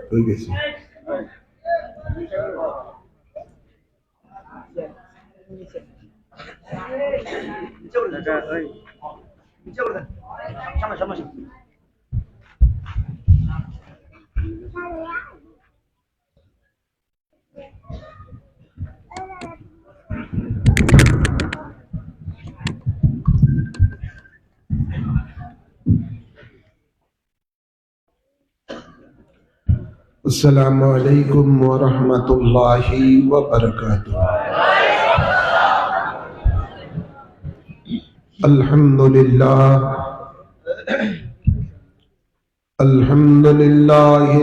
হয়ে গেছে। अस्सलामु अलैकुम व रहमतुल्लाहि व बरकातुहू। अल्हम्दुलिल्लाह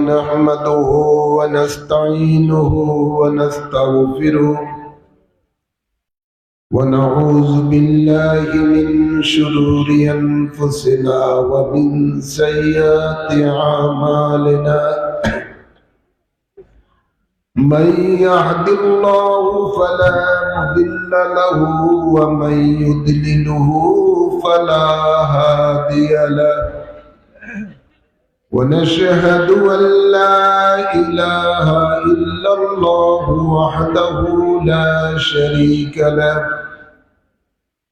नहमदुहु व नस्तईनुहु व नस्तगफिरुह व नऊज़ु बिल्लाहि मिन शुरूरि अनफुसिना व मिन सय्यिआति अमालिना। मन यहदिल्लाहु फला मुदिल्ल लहु व मन युद्लिलहु फला हादिय लहु। ونشهد أن لا إله إلا الله وحده لا شريك له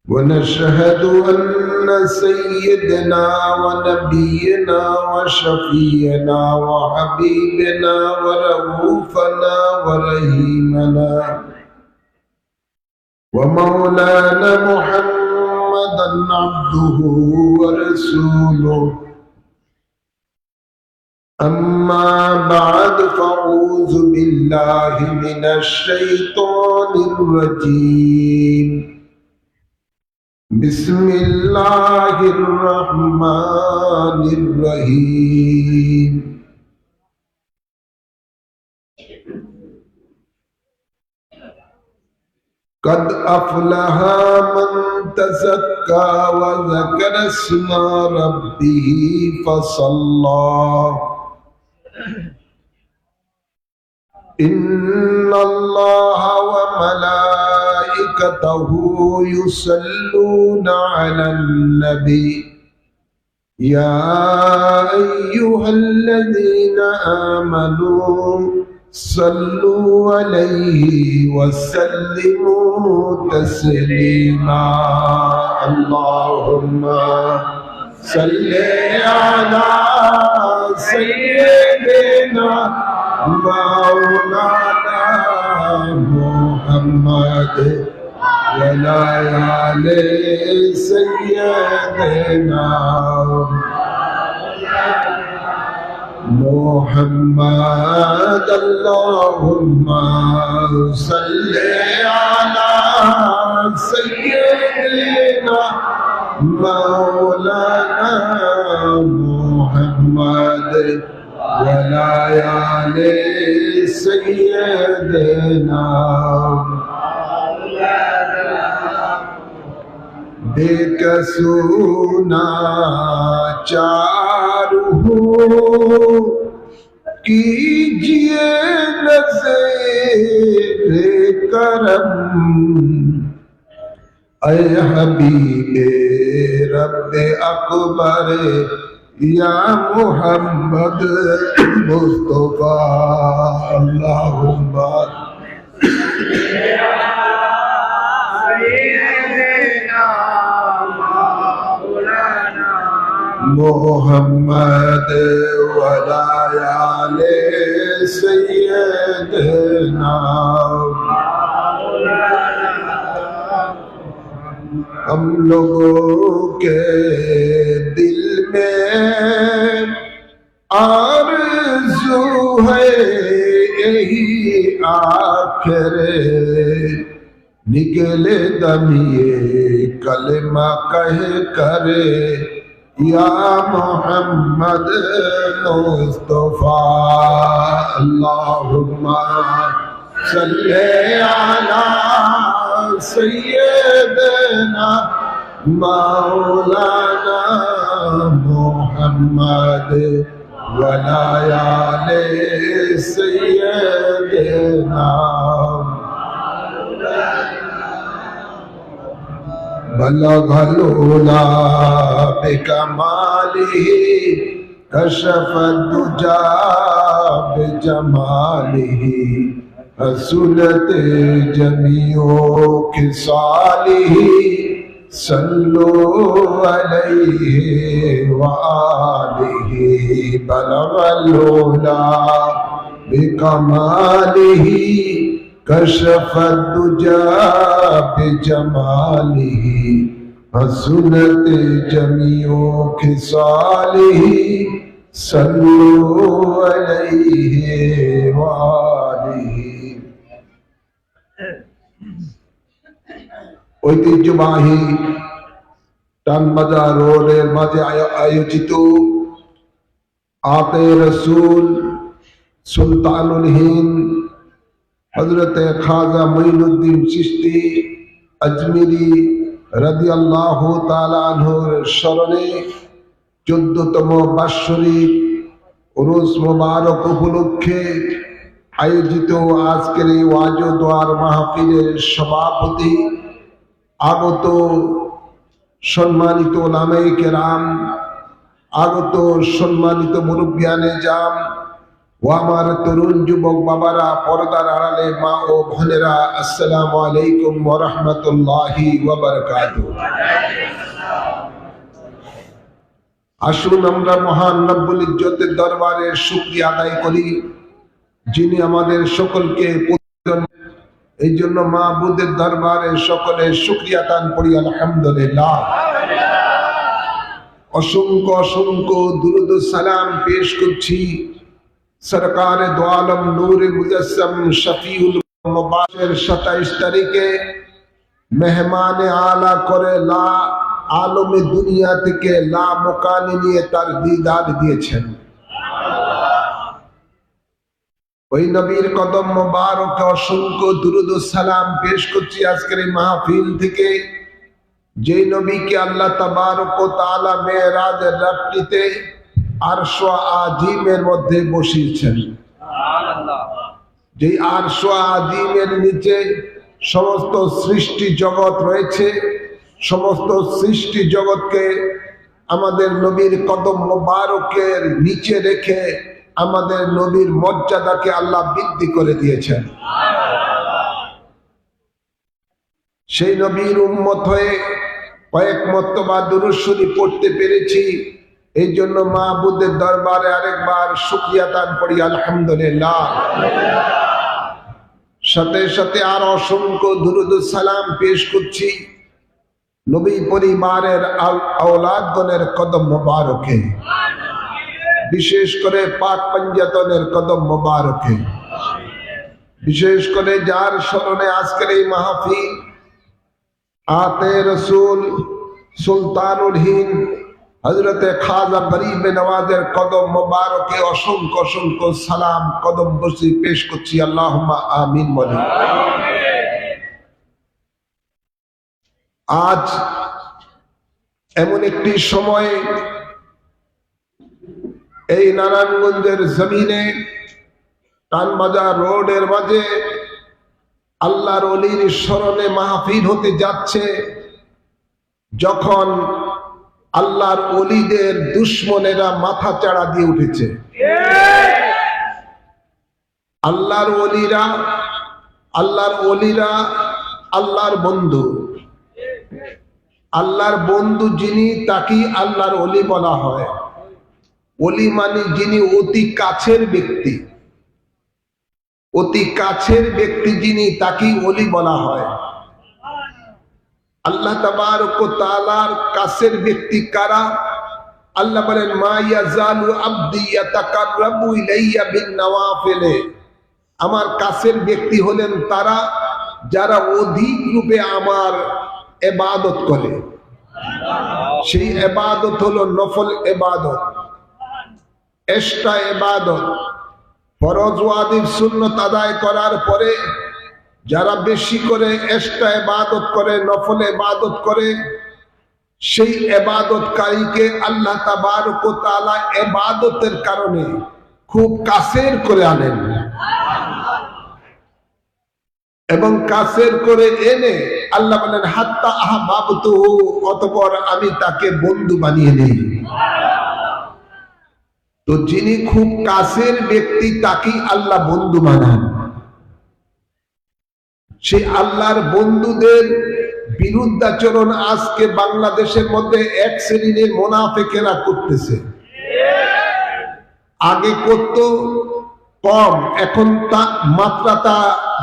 ونشهد أن سيدنا ونبينا وشفينا وحبيبنا ورؤوفنا ورحيمنا ومولانا محمدا عبده ورسوله أما بعد فأعوذ بالله من الشيطان الرجيم بسم الله الرحمن الرحيم قد أفلح من تزكى وذكر اسم ربه فصلى إن الله وملائكته يصلون على النبي يا أيها الذين آمنوا صلوا عليه وسلموا تسليما اللهم صل على سيدنا مولانا محمد وعلى آل سيدنا محمد اللهم صل على سيدنا مولانا محمد وعلى آل سيدنا बेकसूना चारू कीजिए नज़रे करम ऐ हबीबे रब्बे अकबर या मुहम्मद मुस्तफा अल्लाहुम्मा मोहम्मद वला आले सय्यदना। हम लोगों के दिल में आरज़ू है यही आखिरे निकले दम ये कलमा कह करे या मोहम्मद मुस्तफा अल्लाहुम्मा सल्ले अला सय्यदना मौलाना मुहम्मद वला आले सय्यदना। بلغ العلا بكماله كشف الدجى بجماله حسنت جميع خصاله صلوا عليه وآله بلغ العلا بكماله كشف الدجى بجماله حسنت جميع خصاله صلوا عليه وآله ঐতিহ্যবাহী টানবাজার রোডের মাঝে আয়োজিত আতে রসুল সুলতানুল হিন্দ হযরত খাজা মঈনুদ্দিন চিশতি আজমিরি রাদিয়াল্লাহু তাআলা আনহুর স্মরণে 14তম বাৎসরিক উরুস মুবারক উপলক্ষে আয়োজিত আজকের এই ওয়াজ ও দোয়ার মাহফিলের সভাপতি, আগত সম্মানিত উলামায়ে কেরাম, আগত সম্মানিত মুরব্বিয়ানে জাম ও আমার তরুণ যুবক বাবারা, পর্দার আড়ালে মা ও বোনেরা, আসসালামু আলাইকুম ওয়া রাহমাতুল্লাহি ওয়া বারাকাতুহু। আসুন আমরা মহান রব্বুল ইজ্জতের দরবারে শুকরিয়া আদায় করি, যিনি আমাদের সকলকে এই জন্য মাবুদের দরবারে সকলে শুকরিয়া দান করি আলহামদুলিল্লাহ। অসংখ্য অসংখ্য দুরূদ ও সালাম পেশ করছি সরকারে দো আলম নূরে মুজাসসাম শফিউল মুবাশশির 27 তারিখে মেহমানে আলা করে লা আলমে দুনিয়া থেকে লা মুকানি নিয়ে তার দিদার দিয়েছেন। ওই নবীর কদম মোবারকে অসংখ্য দুরূদ ও সালাম পেশ করছি আজকের এই মাহফিল থেকে, যেই নবীকে আল্লাহ তাবারক ও তাআলা মেরাজের রাত্রিতে আরশ আজিমের মধ্যে বসিয়েছেন। সুবহানাল্লাহ। যেই আরশ আজিমের নিচে সমস্ত সৃষ্টি জগৎ রয়েছে, সমস্ত সৃষ্টি জগৎকে আমাদের নবীর কদম মোবারকের নিচে রেখে আমাদের নবীর মর্যাদাকে আল্লাহ বৃদ্ধি করে দিয়েছেন। সেই নবীর উম্মত হয়ে কয়েক মর্তবা দুরূদ শরীফ পড়তে পেরেছি, এই জন্য মাবুদের দরবারে আরেকবার শুকরিয়া দান করি আলহামদুলিল্লাহ। সাথে সাথে আর অসংখ্য দুরূদ ও সালাম পেশ করছি নবী পরিবারের আওলাদগণের কদম মোবারকে, বিশেষ করে পাক পঞ্জাতনের কদম মোবারকে, বিশেষ করে যার স্মরণে আজকের এই মাহফিল আতে রসুল সুলতানুল হিন্দ হযরত খাজা গরিব নওয়াজের কদম মোবারকে অসংখ্য অসংখ্য সালাম কদম বসি পেশ করছি। আল্লাহুম্মা আমিন বলি। আজ এমন একটি সময় এই নারায়ণগঞ্জের জমিনে টানবাজার রোডের মাঝে আল্লাহর ওলির স্মরণে মাহফিল হতে যাচ্ছে, যখন আল্লাহর ওলিদের দুশ্মনেরা মাথা চাড়া দিয়ে উঠেছে। আল্লাহর ওলিরা আল্লাহর বন্ধু, আল্লাহর বন্ধু যিনি তাকে আল্লাহর ওলি বলা হয়। ওলি মানে যিনি অতি কাছের ব্যক্তি, অতি কাছের ব্যক্তি যিনি তাকে ওলি বলা হয়। আল্লাহ তাবারক ও তাআলার কাছের ব্যক্তি কারা? আল্লাহ বলেন মা ইয়াজালু আবদি ইয়াতাকাররাবু ইলাইয়া বিন নওয়াফিল। আমার কাছের ব্যক্তি হলেন তারা যারা অধিক রূপে আমার ইবাদত করে। সেই ইবাদত হলো নফল ইবাদত, এক্সট্রা ইবাদত। ফরজ ওয়াজিব সুন্নাত আদায় করার পরে যারা বেশি করে এক্সট্রা ইবাদত করে, নফল ইবাদত করে, সেই ইবাদতকারীকে আল্লাহ তাবারক ও তাআলা ইবাদতের কারণে খুব কাছের করে আনেন। এবং কাছের করে এনে আল্লাহ বলেন হাত্তা আহবাবতুহু, অতঃপর আমি তাকে বন্ধু বানিয়ে নেই। তো যিনি খুব কাছের ব্যক্তি তাকেই আল্লাহ বন্ধু বানান। সেই আল্লাহর বন্ধুদের বিরুদ্ধাচরণ আজকে বাংলাদেশের মধ্যে এক শ্রেণীর মুনাফিকেরা করতেছে। আগে করত কম, এখন তা মাত্রাটা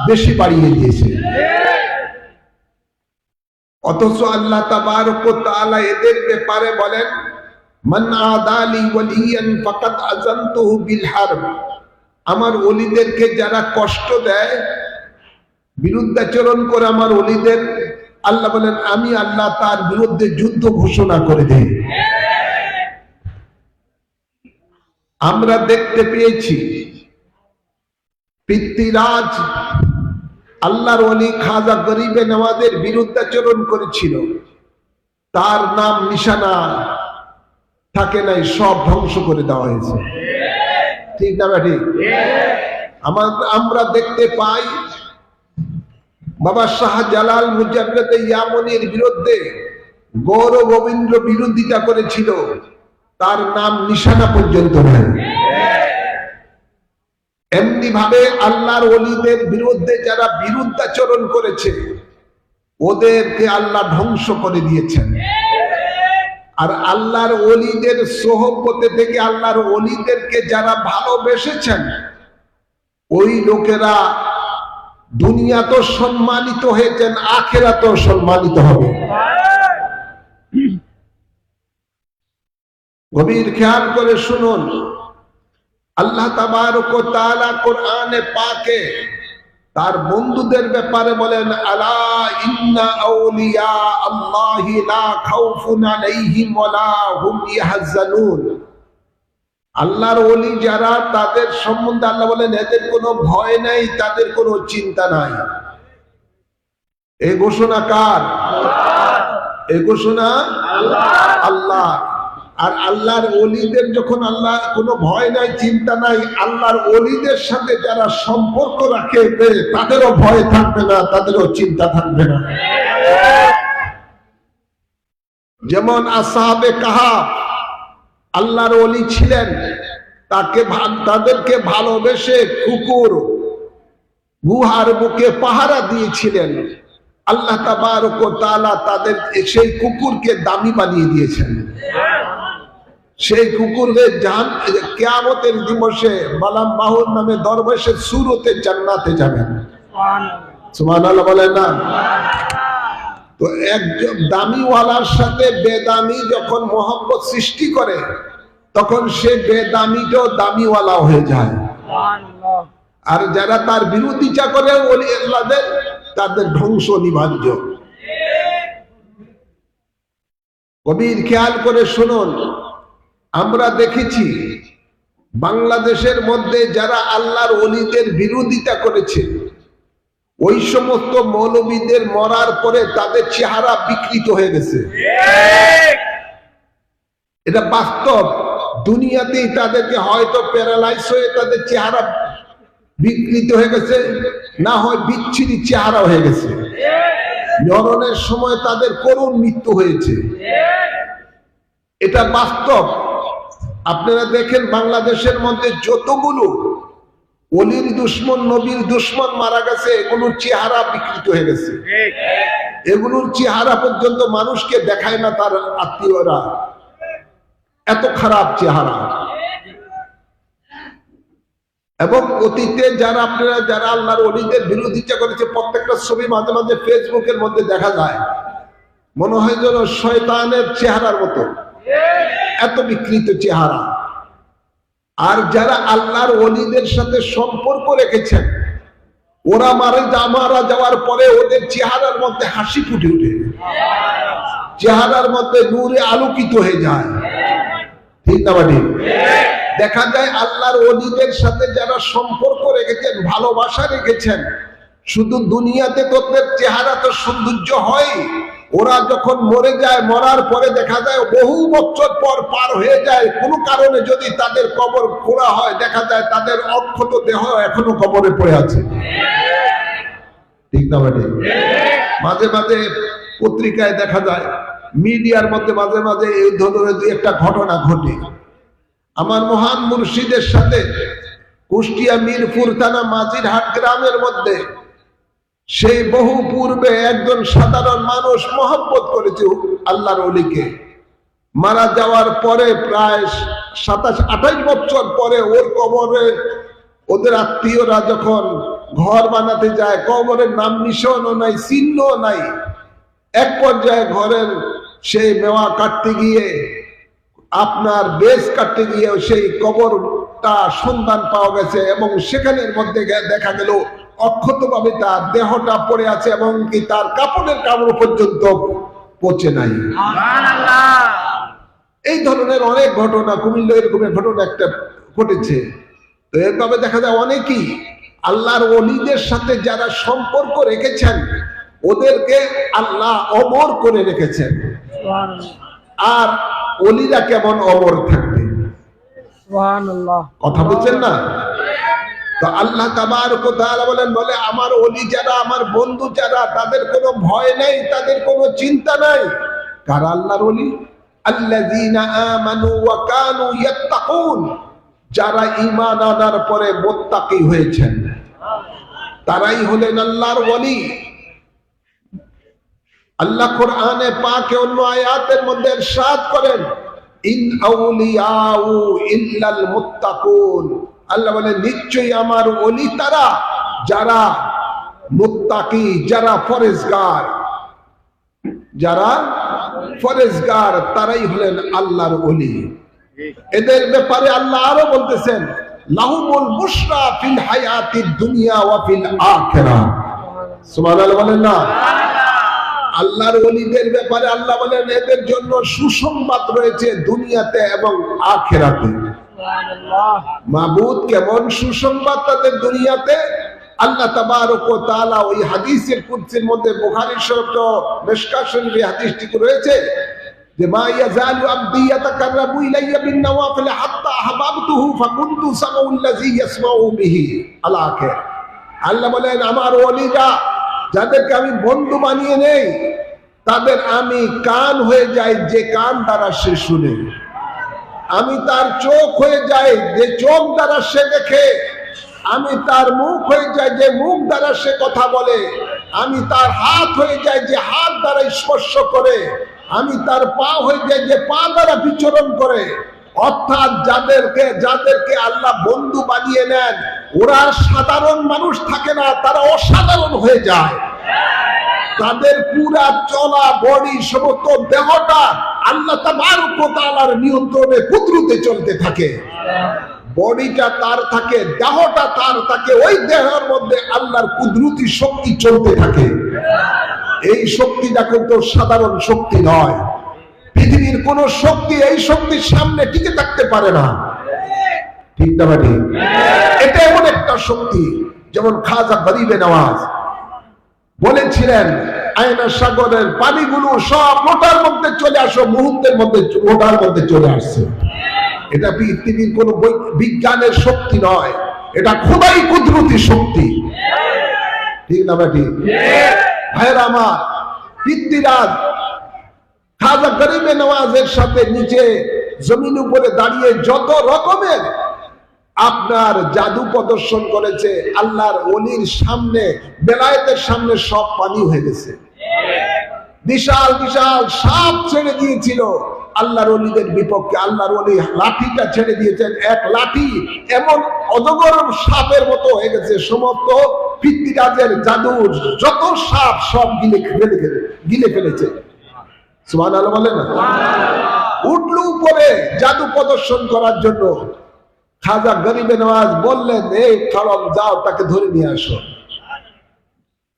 বেশি বাড়িয়ে দিয়েছে। অথচ আল্লাহ তাবারক ওয়া তাআলা এদের ব্যাপারে বলেন মান আদালি ওয়ালিয়ান ফাকাদ আযানতুহু বিল হারব। আমার ওলিদেরকে যারা কষ্ট দেয়, বিরুদ্ধাচরণ করে আমার ওলিদের, আল্লাহ বলেন আমি আল্লাহ তার বিরুদ্ধে যুদ্ধ ঘোষণা করে দেই। আমরা দেখতে পেয়েছি পৃথ্বীরাজ আল্লাহর ওলি খাজা গরিবে নওয়াজের বিরুদ্ধাচরণ করেছিল, তার নাম নিশানা থাকে নাই, সব ধ্বংস করে দেওয়া হয়েছে। ঠিক না ঠিক? আমরা দেখতে পাই বাবা শাহজালাল মুজাদ্দেদ ইয়ামনির বিরুদ্ধে গৌর গোবিন্দ বিরোধিতা করেছিল, তার নাম নিশানা পর্যন্ত নেই। এমনি ভাবে আল্লাহর ওলিদের বিরুদ্ধে যারা বিরুদ্ধাচরণ করেছে ওদেরকে আল্লাহ ধ্বংস করে দিয়েছেন। আর আল্লাহর ওলিদের সোহবতে থেকে আল্লাহর ওলিদেরকে যারা ভালোবেসেছেন ওই লোকেরা দুনিয়া তো সম্মানিত হয়েছেন, আখিরাত তো সম্মানিত হবে। গভীর খেয়াল করে শুনুন, আল্লাহ তাবারক ওয়া তাআলা কোরআনে পাকে তার বন্ধুদের ব্যাপারে বলেন আলা ইন্না আউলিয়া আল্লাহি লা খাউফুন আলাইহিম ওয়া লা হুম ইয়াহজানুন। আল্লাহর ওলি যারা, তাদের সম্বন্ধে আল্লাহ বলেন এদের কোনো ভয় নাই, তাদের কোনো চিন্তা নাই। এই ঘোষণা কার? এই ঘোষণা আল্লাহ। আর আল্লাহর ওলিদের যখন আল্লাহ কোনো ভয় নাই, চিন্তা নাই, আল্লাহর ওলিদের সাথে যারা সম্পর্ক রাখে তাদেরও ভয় থাকবে না, তাদেরও চিন্তা থাকবে না। যেমন আসহাবে কাহাফ আল্লাহর ওলি ছিলেন, তাদেরকে ভালোবেসে কুকুর গুহার বুকে পাহারা দিয়েছিলেন। আল্লাহ তাবারক ওয়া তাআলা তাদের সেই কুকুরকে দামি বানিয়ে দিয়েছেন। সেই কুকুরকে কিয়ামতের দিবসে বালাম বাহুর নামে দরবেশের সুরতে জান্নাতে যাবেন। সুবহানাল্লাহ বলেন না? তো একজন দামিওয়ালার সাথে বেদামি যখন মহব্বত সৃষ্টি করে তখন সে বেদামিটাও দামিওয়ালা হয়ে যায়। আর যারা তার বিরোধিতা করে ওলি আল্লাহদের, তাদের ধ্বংস অনিবার্য। গভীর খেয়াল করে শুনুন, আমরা দেখেছি বাংলাদেশের মধ্যে যারা আল্লাহর ওলিদের বিরোধিতা করেছে ওই সমস্ত মৌলবীদের মরার পরে তাদের চেহারা বিকৃত হয়ে গেছে। এটা বাস্তব। দুনিয়াতেই তাদেরকে হয়তো প্যারালাইজ হয়ে তাদের চেহারা বিকৃত হয়ে গেছে, না হয় বিচ্ছিরি চেহারা হয়ে গেছে। মরণের সময় তাদের করুণ মৃত্যু হয়েছে, এটা বাস্তব। আপনারা দেখেন বাংলাদেশের মধ্যে যতগুলো ওলির দুশ্মন, নবীর দুশ্মন মারা গেছে, এগুলোর চেহারা বিকৃত হয়ে গেছে। এগুলোর চেহারা পর্যন্ত মানুষকে দেখায় না তার আত্মীয়রা, এত খারাপ চেহারা। এবং অতীতে যারা আল্লাহর ওলিদের বিরোধিতা করেছে প্রত্যেকটা ছবি মাঝে মাঝে ফেসবুকের মধ্যে দেখা যায়, মনে হয় যেন শয়তানের চেহারার মতো, এত বিকৃত চেহারা। আর যারা আল্লাহর ওলিদের সাথে সম্পর্ক রেখেছেন ওরা মারা যাওয়ার পরে ওদের চেহারার মধ্যে হাসি ফুটে ওঠে, চেহারার মধ্যে নূরে আলোকিত হয়ে যায়। ঠিক না ঠিক? দেখা যায় আল্লাহর ওলিদের সাথে যারা সম্পর্ক রেখেছেন, ভালোবাসা রেখেছেন, শুধু দুনিয়াতে তোদের চেহারা তো সৌন্দর্য হয়, ওরা যখন মরে যায়, মরার পরে দেখা যায় বহু বছর পর পার হয়ে যায়, কোনো কারণে যদি তাদের কবর খোঁড়া হয় দেখা যায় তাদের অক্ষত দেহ এখনো কবরে পড়ে আছে। ঠিক ঠিক না বেটে? মাঝে মাঝে পত্রিকায় দেখা যায়, মিডিয়ার মধ্যে মাঝে মাঝে এই ধরনের দুই একটা ঘটনা ঘটে। আমার মহান মুর্শিদের সাথে কুষ্টিয়া মিরপুর থানা মাঝিরহাট গ্রামের মধ্যে সেই বহু পূর্বে একজন সাধারণ মানুষ মহব্বত করেছে আল্লাহর ওলিকে। মারা যাওয়ার পরে প্রায় 27-28 বছর পরে ওর কবরে ওদের আত্মীয়রা যখন ঘর বানাতে যায়, কবরের নাম নিশানও নাই, চিহ্নও নাই। এক পর্যায়ে ঘরের সেই মেওয়া কাটতে গিয়ে, আপনার বেশ কাটতে গিয়ে সেই কবরটা সন্ধান পাওয়া গেছে এবং সেখানের মধ্যে দেখা গেল অক্ষতভাবে তার দেহটা পড়ে আছে এবং কি তার কাপড়ের কামড় পর্যন্ত পচে নাই। এই ধরনের অনেক ঘটনা, কুমিল্লা এরকমের ঘটনা একটা ঘটেছে। তো এভাবে দেখা যায় অনেকেই আল্লাহর ওলিদের সাথে যারা সম্পর্ক রেখেছেন ওদেরকে আল্লাহ অমর করে রেখেছেন। আর ওলিরা কেমন অমর থাকবে? কথা বলছেন না? তো আল্লাহ তাবারক ওয়া তাআলা বলে আমার ওলি যারা, আমার বন্ধু যারা, তাদের কোনো ভয় নেই, তাদের কোনো চিন্তা নাই। কারা আল্লাহর ওলি? আল্লাযীনা আমানু ওয়া কানু ইয়াত্তাকুন, যারা ঈমান আনার পরে মুত্তাকি হয়েছেন তারাই হলেন আল্লাহর ওলি। আল্লাহ কোরআনে পাকে অন্য আয়াতের মধ্যে ইরশাদ করেন, ইন আউলিয়াউ ইল্লাল মুত্তাকুন। আল্লাহ বলেন নিশ্চয়ই আমার ওলি তারা যারা মুত্তাকি, যারা ফরেজগার, যারা ফরেজগার তারাই হলেন আল্লাহর ওলি। এদের ব্যাপারে আল্লাহ আরো বলতেছেন, লাহুমুল বুশরা ফিল হায়াতিদ দুনিয়া ওয়া ফিল আখিরাহ। সুবহানাল্লাহ বলেন না? আল্লাহর ওলিদের ব্যাপারে আল্লাহ বলেন এদের জন্য সুসংবাদ রয়েছে দুনিয়াতে এবং আখিরাতে। মাবুদ কেমন সুসংবাদ তাদের দুনিয়াতে? আল্লাহ তাবারক ওয়া তাআলা ওই হাদিসের কুদসির মধ্যে, বুখারী শরীফ তো মিশকাত শরীফে হাদিসটি রয়েছে যে মা ইয়াজালু আবদি ইয়াতাকাররাবু ইলাইয়া বিন নওয়াফিল হাত্তা আহবাবতুহু ফাকুনতু সামাউল্লাযী ইয়াসমাউ বিহি আল আখির। আল্লাহ বলেন আমার ওলিরা যাদেরকে আমি বন্ধু বানিয়ে নেই তাদের আমি কান হয়ে যাই যে কান দ্বারা সে শুনে, আমি তার চোখ হয়ে যাই যে চোখ দ্বারা সে দেখে, আমি তার মুখ হয়ে যাই যে মুখ দ্বারা সে কথা বলে, আমি তার হাত হয়ে যাই যে হাত দ্বারা স্পর্শ করে, আমি তার পা হয়ে যাই যে পা দ্বারা বিচরণ করে। অর্থাৎ যাদেরকে আল্লাহ বন্ধু বানিয়ে নেন ওরা সাধারণ মানুষ থাকে না, তারা অসাধারণ হয়ে যায়। তাদের পুরা চলা বডি, সমস্ত দেহটা আল্লাহ তাবারক ওয়া তাআলার নিয়ন্ত্রণে কুদরতে চলতে থাকে। বডিটা তার থাকে, দেহটা তার থাকে, ওই দেহের মধ্যে আল্লাহর কুদরতি শক্তি চলতে থাকে। এই শক্তিটা কিন্তু সাধারণ শক্তি নয়। পৃথিবীর কোন শক্তি এই শক্তির সামনে টিকে থাকতে পারে না। ঠিক না ভাই? এটা এমন একটা শক্তি, যেমন খাজা গরিবে নওয়াজ বলেছিলেন আয়না সাগরের পানিগুলো সব লোটার মধ্যে চলে আসো, মুহূর্তের মধ্যে লোটার মধ্যে চলে আসছে। এটা পৃথিবীর কোন বিজ্ঞানের শক্তি নয়, এটা খোদাই কুদরতি শক্তি। ঠিক না ভাই? ভাইরা আমার, পৃথ্বীরাজ খাজা গরিবে নওয়াজের সাথে নিচে জমিন উপরে দাঁড়িয়ে যত রকমের আপনার জাদু প্রদর্শন করেছে, আল্লাহর ওলির সামনে, বেলায়েতের সামনে সব পানি হয়ে গেছে। বিশাল বিশাল সাপ ছেড়ে দিয়েছিল আল্লাহর ওলিদের বিপক্ষে, আল্লাহর ওলি লাঠিটা ছেড়ে দিয়েছেন, এক লাঠি এমন অজগর সাপের মতো হয়ে গেছে। সমস্ত পৃথ্বীরাজের জাদু যত সাপ সব গিলে ফেলেছে। সুবহানাল্লাহ বলেন না? উঠল উপরে জাদু প্রদর্শন করার জন্য। খাজা গরিবে নওয়াজ বললেন, এই খড়ম যাও তাকে ধরে নিয়ে আসো।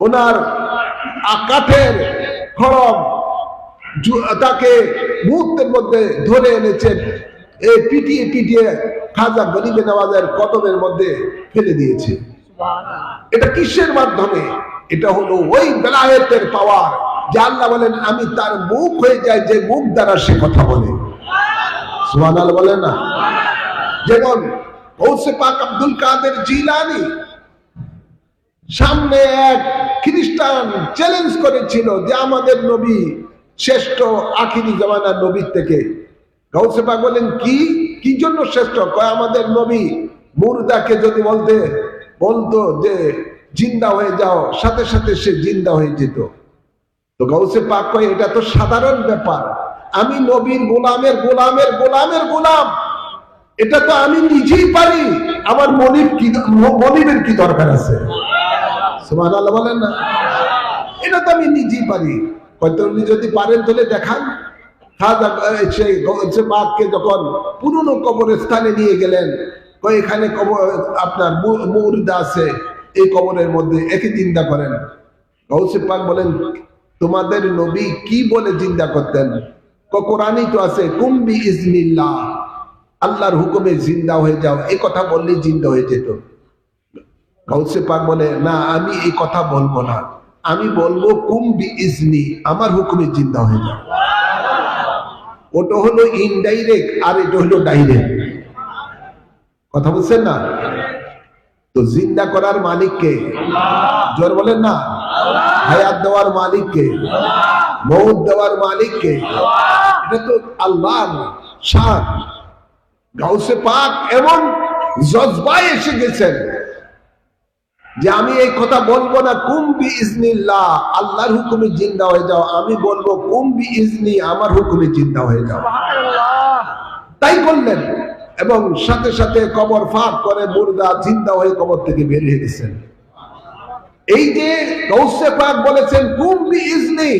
ওনার কাঠের খড়ম তাকে মুহূর্তের মধ্যে ধরে এনেছেন, এই পিটিয়ে পিটিয়ে খাজা গরিবে নওয়াজের কদমের মধ্যে ফেলে দিয়েছে। এটা কিসের মাধ্যমে? এটা হলো ওই বেলায়েতের পাওয়ার, যে আল্লাহ বলেন আমি তার মুখ হয়ে যাই যে মুখ দ্বারা সে কথা বলে। সুবহানাল্লাহ বলেন না? যেমন গৌসে পাক আব্দুল কাদের জিলানী সামনে এক খ্রিস্টান চ্যালেঞ্জ করেছিল যে আমাদের নবী শ্রেষ্ঠ আখিরি জামানার নবীর থেকে। গাউসে পাক বলেন কি জন্য শ্রেষ্ঠ? কয় আমাদের নবী মুর্দাকে যদি বলতো যে জিন্দা হয়ে যাও, সাথে সাথে সে জিন্দা হয়ে যেত। তো গাউসে পাক কয় এটা তো সাধারণ ব্যাপার, আমি নবীর গোলামের গোলামের গোলামের গোলাম, এটা তো আমি নিজেই পারি, আমার মনিবের কি দরকার আছে? সুবহানাল্লাহ বলেন না, এটা তো আমি নিজেই পারি। হয়তো উনি যদি পারেন তাহলে দেখান। সেই গাউসে পাককে যখন পুরনো কবরস্থানে নিয়ে গেলেন, এখানে কবর আপনার মুর্দা আছে, এই কবরের মধ্যে একে জিন্দা করেন। গাউসে পাক বলেন তোমাদের নবী কি বলে জিন্দা করতেন? কোরআনই তো আছে কুম্বি ইজনিল্লাহ, আল্লাহর হুকুমে জিন্দা হয়ে যাও, এই কথা বললেই জিন্দা হয়ে যেত। গাউসে পাক বলে না, আমি এই কথা বলবো না, আমি বলবো কুম্বি ইজনি, আমার হুকুমে জিন্দা হয়ে যাও। ওটা হলো ইনডাইরেক্ট আর এটা হলো ডাইরেক্ট, কথা বলছেন না? তো জিন্দা করার মালিক কে? জোর বলেন না। হায়াত দেওয়ার মালিক কে? মৌত দেওয়ার মালিক কে? এটা তো আল্লাহর শান। গাউসে পাক এমন জজবায় এসে গেছেন যে আমি এই কথা বলবো না কুম্বি ইজনিল্লাহ, আল্লাহর হুকুমে জিন্দা হয়ে যাও, আমি বলবো কুম্বি ইজনি, আমার হুকুমে জিন্দা হয়ে যাও। তাই করলেন এবং সাথে সাথে কবর ফাঁক করে মুর্দা জিন্দা হয়ে কবর থেকে বের হয়ে গেছেন। এই যে গাউসে পাক বলেছেন কুম্বি ইজনি,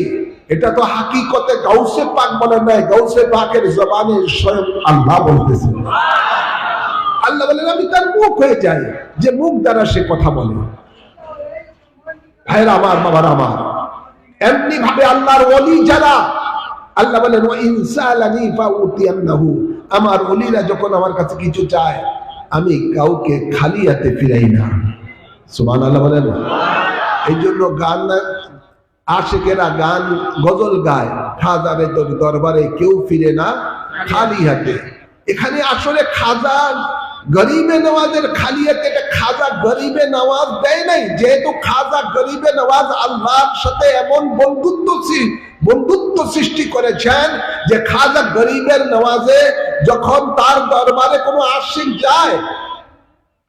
এটা তো হাকিকতে গাউসে পাক বলেন নাই, গাউসে পাকের জবানে স্বয়ং আল্লাহ বলতেছেন। আল্লাহ বলেন আমি তার মুখ হয়ে যাই, যে মুখ দ্বারা সে কথা বলে। ভাইরা আমার, বাবার আমার, এমনি ভাবে আল্লাহর ওলি যারা, আল্লাহ বলেন ওয়া ইনসালানি ফাউতিয়ান্নাহু, আমার ওলিরা যখন আমার কাছে কিছু চায় আমি কাউকে খালি হাতে ফিরাই না। সুবহানাল্লাহ বলেন। এই জন্য গান আশিকেরা গান গজল গায়, খাজারে তোর দরবারে কেউ ফিরে না খালি হাতে। এখানে আসলে খাজা গরিবে নওয়াজের খালি হাতে, এটা খাজা গরিবে নওয়াজ দেয় নাই। যেহেতু খাজা গরিবে নওয়াজ আল্লাহর সাথে এমন বন্ধুত্ব সৃষ্টি করেছেন যে খাজা গরিবের নওয়াজে যখন তার দরবারে কোনো আশিক যায়,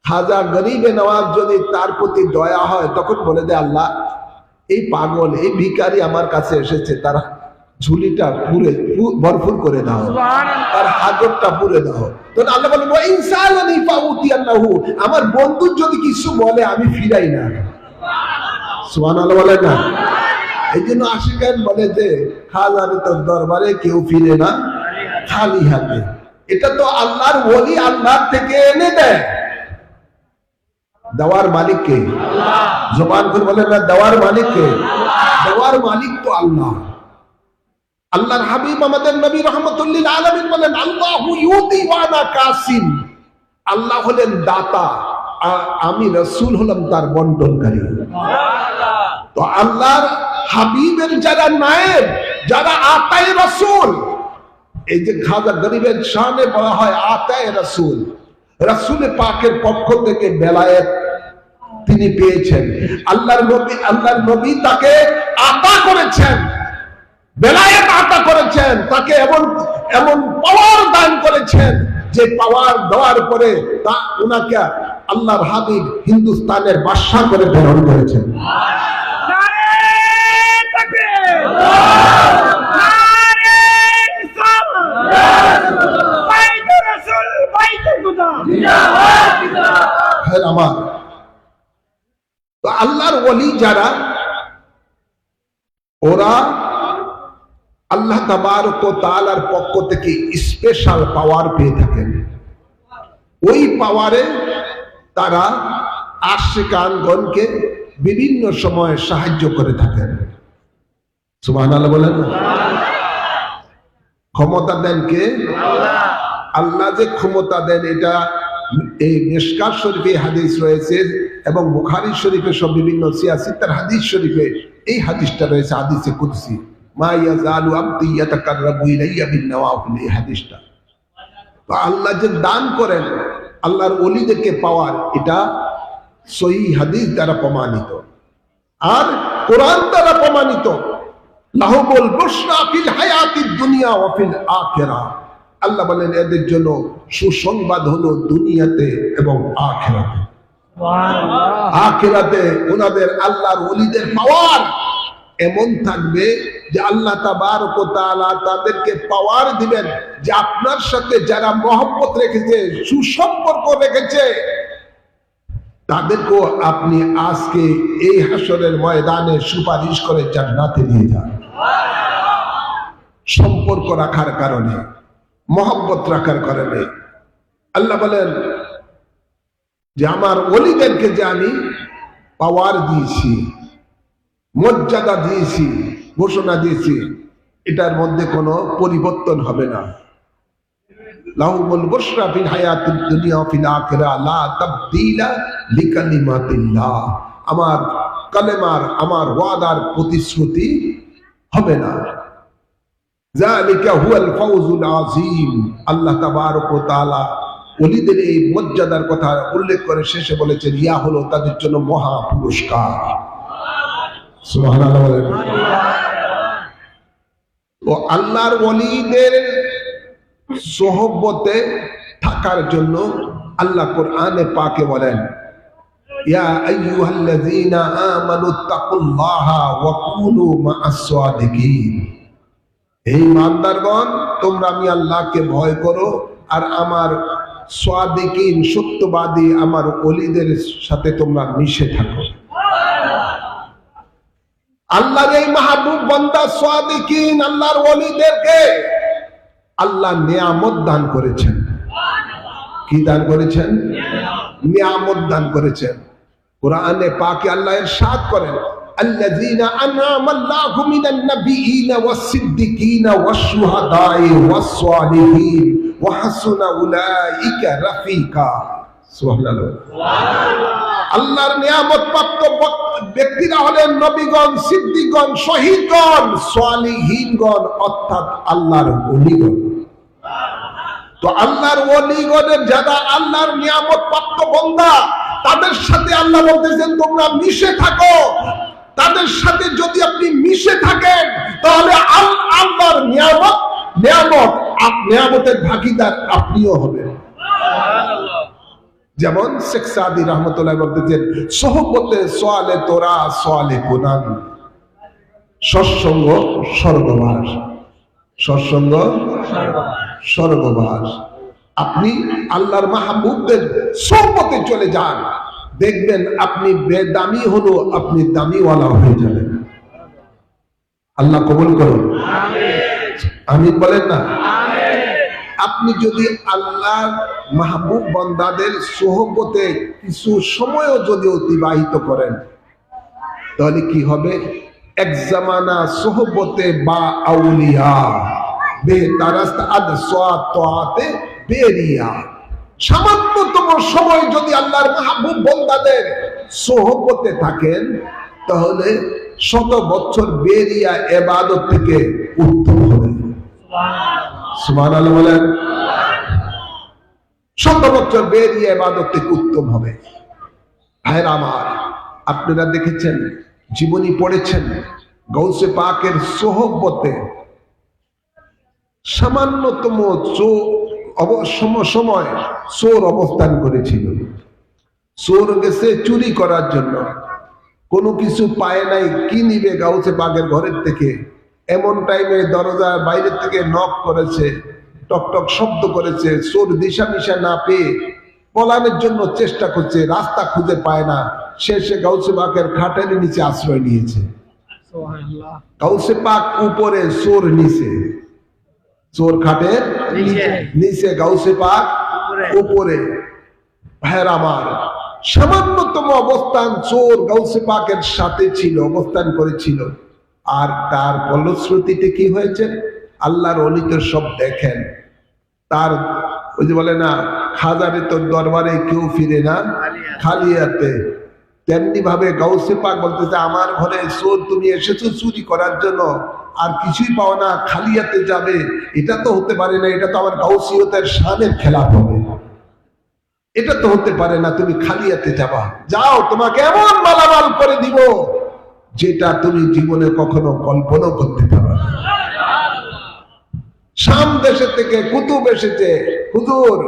খাজা গরিবে নওয়াজ যদি তার প্রতি দয়া হয় তখন বলে দেয় আল্লাহ এই পাগল এই ভিখারি আমার কাছে এসেছে, তার ঝুলিটা পুরে ভরপুর করে দাও, তার হাজতটা পুরে দাও। তখন আল্লাহ বলেন ওয়া ইনসালানি ফাউতিয়ান্নাহু, আমার বন্ধু যদি কিছু বলে আমি ফিরাই না। সুবহানাল্লাহ বলেন না। এই জন্য আশিকান বলে যে খাজারে তোর দরবারে কেউ ফিরে না খালি হাতে। এটা তো আল্লাহর ওলি আল্লাহ থেকে এনে দেয়। দেওয়ার মালিক কে? জবান করে বলেন না, দেওয়ার মালিক কে? দেওয়ার মালিক তো আল্লাহ। আল্লাহর হাবিব আমাদের নবী রাহমাতুল লিল আলামিন বলেন আল্লাহু ইউতি ওয়া আনা কাসিম, আল্লাহ হলেন দাতা, আমি রাসূল হলাম তার বন্টনকারী। তো আল্লাহর হাবিবের যারা নায়েব, যারা আতায়ে রাসূল, এই যে খাজা গরিবের শানে বলা হয় আতায়ে রাসূল, রাসূল পাকের পক্ষ থেকে বেলায়েত তিনি পেয়েছেন। আল্লাহর নবী তাকে আতা করেছেন, বেলায়েত আতা করেছেন, তাকে এমন পাওয়ার দান করেছেন যে পাওয়ার দেওয়ার পরে তা উনাকে আল্লাহর হাবিব হিন্দুস্তানের বাদশা করে প্রেরণ করেছেন। আমার তো আল্লাহর ওলি যারা, ওরা আল্লাহ তাবারক ওয়া তাআলার পক্ষ থেকে স্পেশাল পাওয়ার পেয়ে থাকেন। ওই পাওয়ারে তারা আশিকানগণকে বিভিন্ন সময় সাহায্য করে থাকেন। সুবহানাল্লাহ বলেন। ক্ষমতা দেন কে? আল্লাহ যে ক্ষমতা দেন, এটা এই মিশকাত শরীফে হাদিস রয়েছে এবং বুখারী শরীফে সব বিভিন্ন সিয়াসিতার হাদিস শরীফে এই হাদিসটা রয়েছে, হাদিসে কুদসি, মা ইয়াজালু আবদি ইয়াতাকাররাবু ইলাইয়া বিন-নওয়াফিল, এই হাদিসটা। তো আল্লাহ যে দান করেন আল্লাহর ওলিদেরকে পাওয়ার, এটা সহিহ হাদিস দ্বারা প্রমাণিত আর কোরআন দ্বারা প্রমাণিত। লাহুমুল বুশরা ফিল হায়াতিদ দুনিয়া ওয়া ফিল আখিরাহ, আল্লাহ বলেন এদের জন্য সুসংবাদ হলো দুনিয়াতে এবং আখিরাতে। আখিরাতে ওনাদের আল্লাহর ওলিদের পাওয়ার এমন থাকবে যে আল্লাহ তাবারক ওয়া তাআলা তাদেরকে পাওয়ার দিবেন যে আপনার সাথে যারা মহব্বত রেখেছে, সুসম্পর্ক রেখেছে, তাদেরকেও আপনি আজকে এই হাসরের ময়দানে সুপারিশ করে জান্নাতে নিয়ে যান। সম্পর্ক রাখার কারণে, মহব্বত রাখার কারণে আল্লাহ বলেন যে আমার ওলিদেরকে যে আমি পাওয়ার দিয়েছি, মর্যাদা দিয়েছি, ঘোষণা দিয়েছি, এটার মধ্যে কোনো পরিবর্তন হবে না। লাহুমুল বুশরা ফিল হায়াতিদ দুনিয়া ওয়া ফিল আখিরাহ লা তাবদীলা লিকালিমাতিল্লাহ, আমার কালেমার, আমার ওয়াদার প্রতিশ্রুতি হবে না। যালিকা হুয়াল ফাওজুল আযীম, আল্লাহ তাবারক ওয়া তাআলা ওলিদের এই মর্যাদার কথা উল্লেখ করে শেষে বলেছেন ইয়া হলো তাদের জন্য মহা পুরস্কার। সুবহানাল্লাহ বলেন। ও আল্লাহর ওলিদের সোহবতে থাকার জন্য আল্লাহ কোরআনে পাকে বলেন ইয়া আইয়ুহাল্লাযীনা আমানুত্তাকুল্লাহা ওয়া কুনু মা'আস সাদিকিন, হে ইমানদারগণ তোমরা আমি আল্লাহকে ভয় করো আর আমার সাদিকিন সত্যবাদী আমার ওলিদের সাথে তোমরা মিশে থাকো। আল্লাহর এই মাহবুব বান্দা সাদিকিন আল্লাহর ওলিদেরকে আল্লাহ নিয়ামত দান করেছেন। কি দান করেছেন? নিয়ামত দান করেছেন। কোরআনে পাকে আল্লাহ ইরশাদ করেন আল্লাযীনা আন'আমা আল্লাহু মিনান নাবিয়্যিনা ওয়াস-সিদ্দিকিনা ওয়াশ-শুহাদা'i ওয়াস-সালিহিন ওয়া হাসুনা উলাইকা রাফিকা। সুবহানাল্লাহ। আল্লাহর নিয়ামত প্রাপ্ত ব্যক্তিরা হলেন নবীগণ, সিদ্দিকগণ, শহীদগণ, সালিহিনগণ, অর্থাৎ আল্লাহর ওলিগণ। তো আল্লাহর ওলিগণের যারা আল্লাহর নিয়ামত প্রাপ্ত বান্দা, তাদের সাথে আল্লাহ বলতেছেন তোমরা মিশে থাকো। তাদের সাথে যদি আপনি মিশে থাকেন তাহলে আল্লাহর নিয়ামতের ভাগীদার আপনিও হবেন। যেমন শেখ সাদি রহমতুল্লাহ বলতেছেন সোহবতে সোয়ালে তোরা সোয়ালে গুনান, সৎসঙ্গ স্বর্গবাস, সৎসঙ্গ স্বর্গবাস। আপনি আল্লাহর মাহবুবদের সোহবতে চলে যান, দেখবেন আপনি বেদামি হলো আপনি দামিওয়ালা হয়ে যাবেন। আল্লাহ কবুল করুন, আমিন বলেন না। আপনি যদি আল্লাহর মাহবুব বান্দাদের সোহবতে কিছু সময়ও যদি অতিবাহিত করেন তাহলে কি হবে? এক জামানা সোহবতে বা আউলিয়া বেতারাস্ত আদ সাতাতে বেরিয়া, সামান্যতম সময় যদি আল্লাহর মাহবুব বান্দাদের সোহবতে থাকেন তাহলে 100 বছর বেরিয়া ইবাদত থেকে উত্তম হবে। সুবহানাল্লাহ বলেন। 100 বছর বেরিয়ে ইবাদত থেকে উত্তম হবে। ভাইরা আমার, আপনারা দেখেছেন, জীবনী পড়েছেন, গৌসে পাকের সোহবতে সামান্যতম সময় চোর অবস্থান করেছিল। চোর গেছে চুরি করার জন্য, কোনো কিছু পায় নাই, কি নিবে গাউসে পাকের ঘরের থেকে। এমন টাইমে দরজার বাইরে থেকে নক করেছে, টকটক শব্দ করেছে। চোর দিশা মিশা না পেয়ে পলানোর জন্য চেষ্টা করছে, রাস্তা খুঁজে পায় না। শেষে গাউসে পাকের খাটের নিচে আশ্রয় নিয়েছে। গাউসে পাক উপরে, চোর নিচে, চোর খাটের নিচে, গাউসে পাক উপরে। ভাইরা আমার, সামান্যতম অবস্থান চোর গাউসে পাকের সাথে ছিল, অবস্থান করেছিল। আর তার ফলশ্রুতিতে কি হয়েছে? আল্লাহর ওলি তো সব দেখেন। তার ওই যে বলে না, হাজারে তোর দরবারে কেউ ফিরে না খালি হাতে, তেমনি ভাবে গাউসে পাক বলতেছে আমার ঘরে চোর, তুমি এসেছো চুরি করার জন্য, আর কিছুই পাও না, খালি হাতে যাবে, এটা তো হতে পারে না। এটা তো আমার গাউসিয়তের শানের খেলাফ হবে। এটা তো হতে পারে না তুমি খালি হাতে যাবা। যাও, তোমাকে এমন মালামাল করে দিব যেটা তুমি জীবনে কখনো কল্পনা করতে পারো না। শাম দেশে থেকে কুতুব এসেছে, হুজুর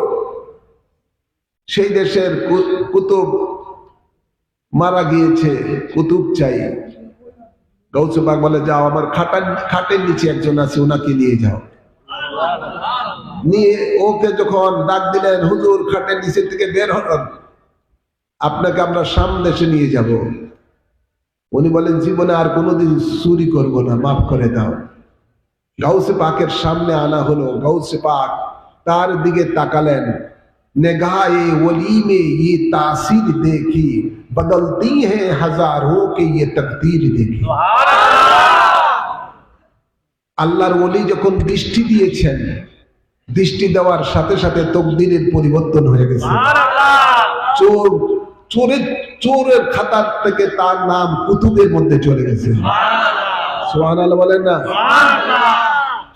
সেই দেশের কুতুব মারা গিয়েছে, কুতুব চাই। গৌসে পাক বলে, যাও আমার খাটের নিচে একজন আছে, ওনাকে নিয়ে যাও। নিয়ে ওকে যখন ডাক দিলেন, হুজুর খাটের নিচে থেকে বের হন, আপনাকে আমরা শাম দেশে নিয়ে যাব। উনি বলেন, জীবনে আর কোনোদিন চুরি করব না, মাফ করে দাও। গাউসে পাকের সামনে আনা হলো। গাউসে পাক তার দিকে তাকালেন, निगाहे वली में ये तासीर देखी, बदलती है हजारों के ये तकदीर देखी। আল্লাহর ওলি যখন দৃষ্টি দিয়েছেন, দৃষ্টি দেওয়ার সাথে সাথে তকদিরের পরিবর্তন হয়ে গেছে। চোরের খাতার থেকে তার নাম কুতুবের মধ্যে চলে গেছে। সুবহানাল্লাহ বলেন না?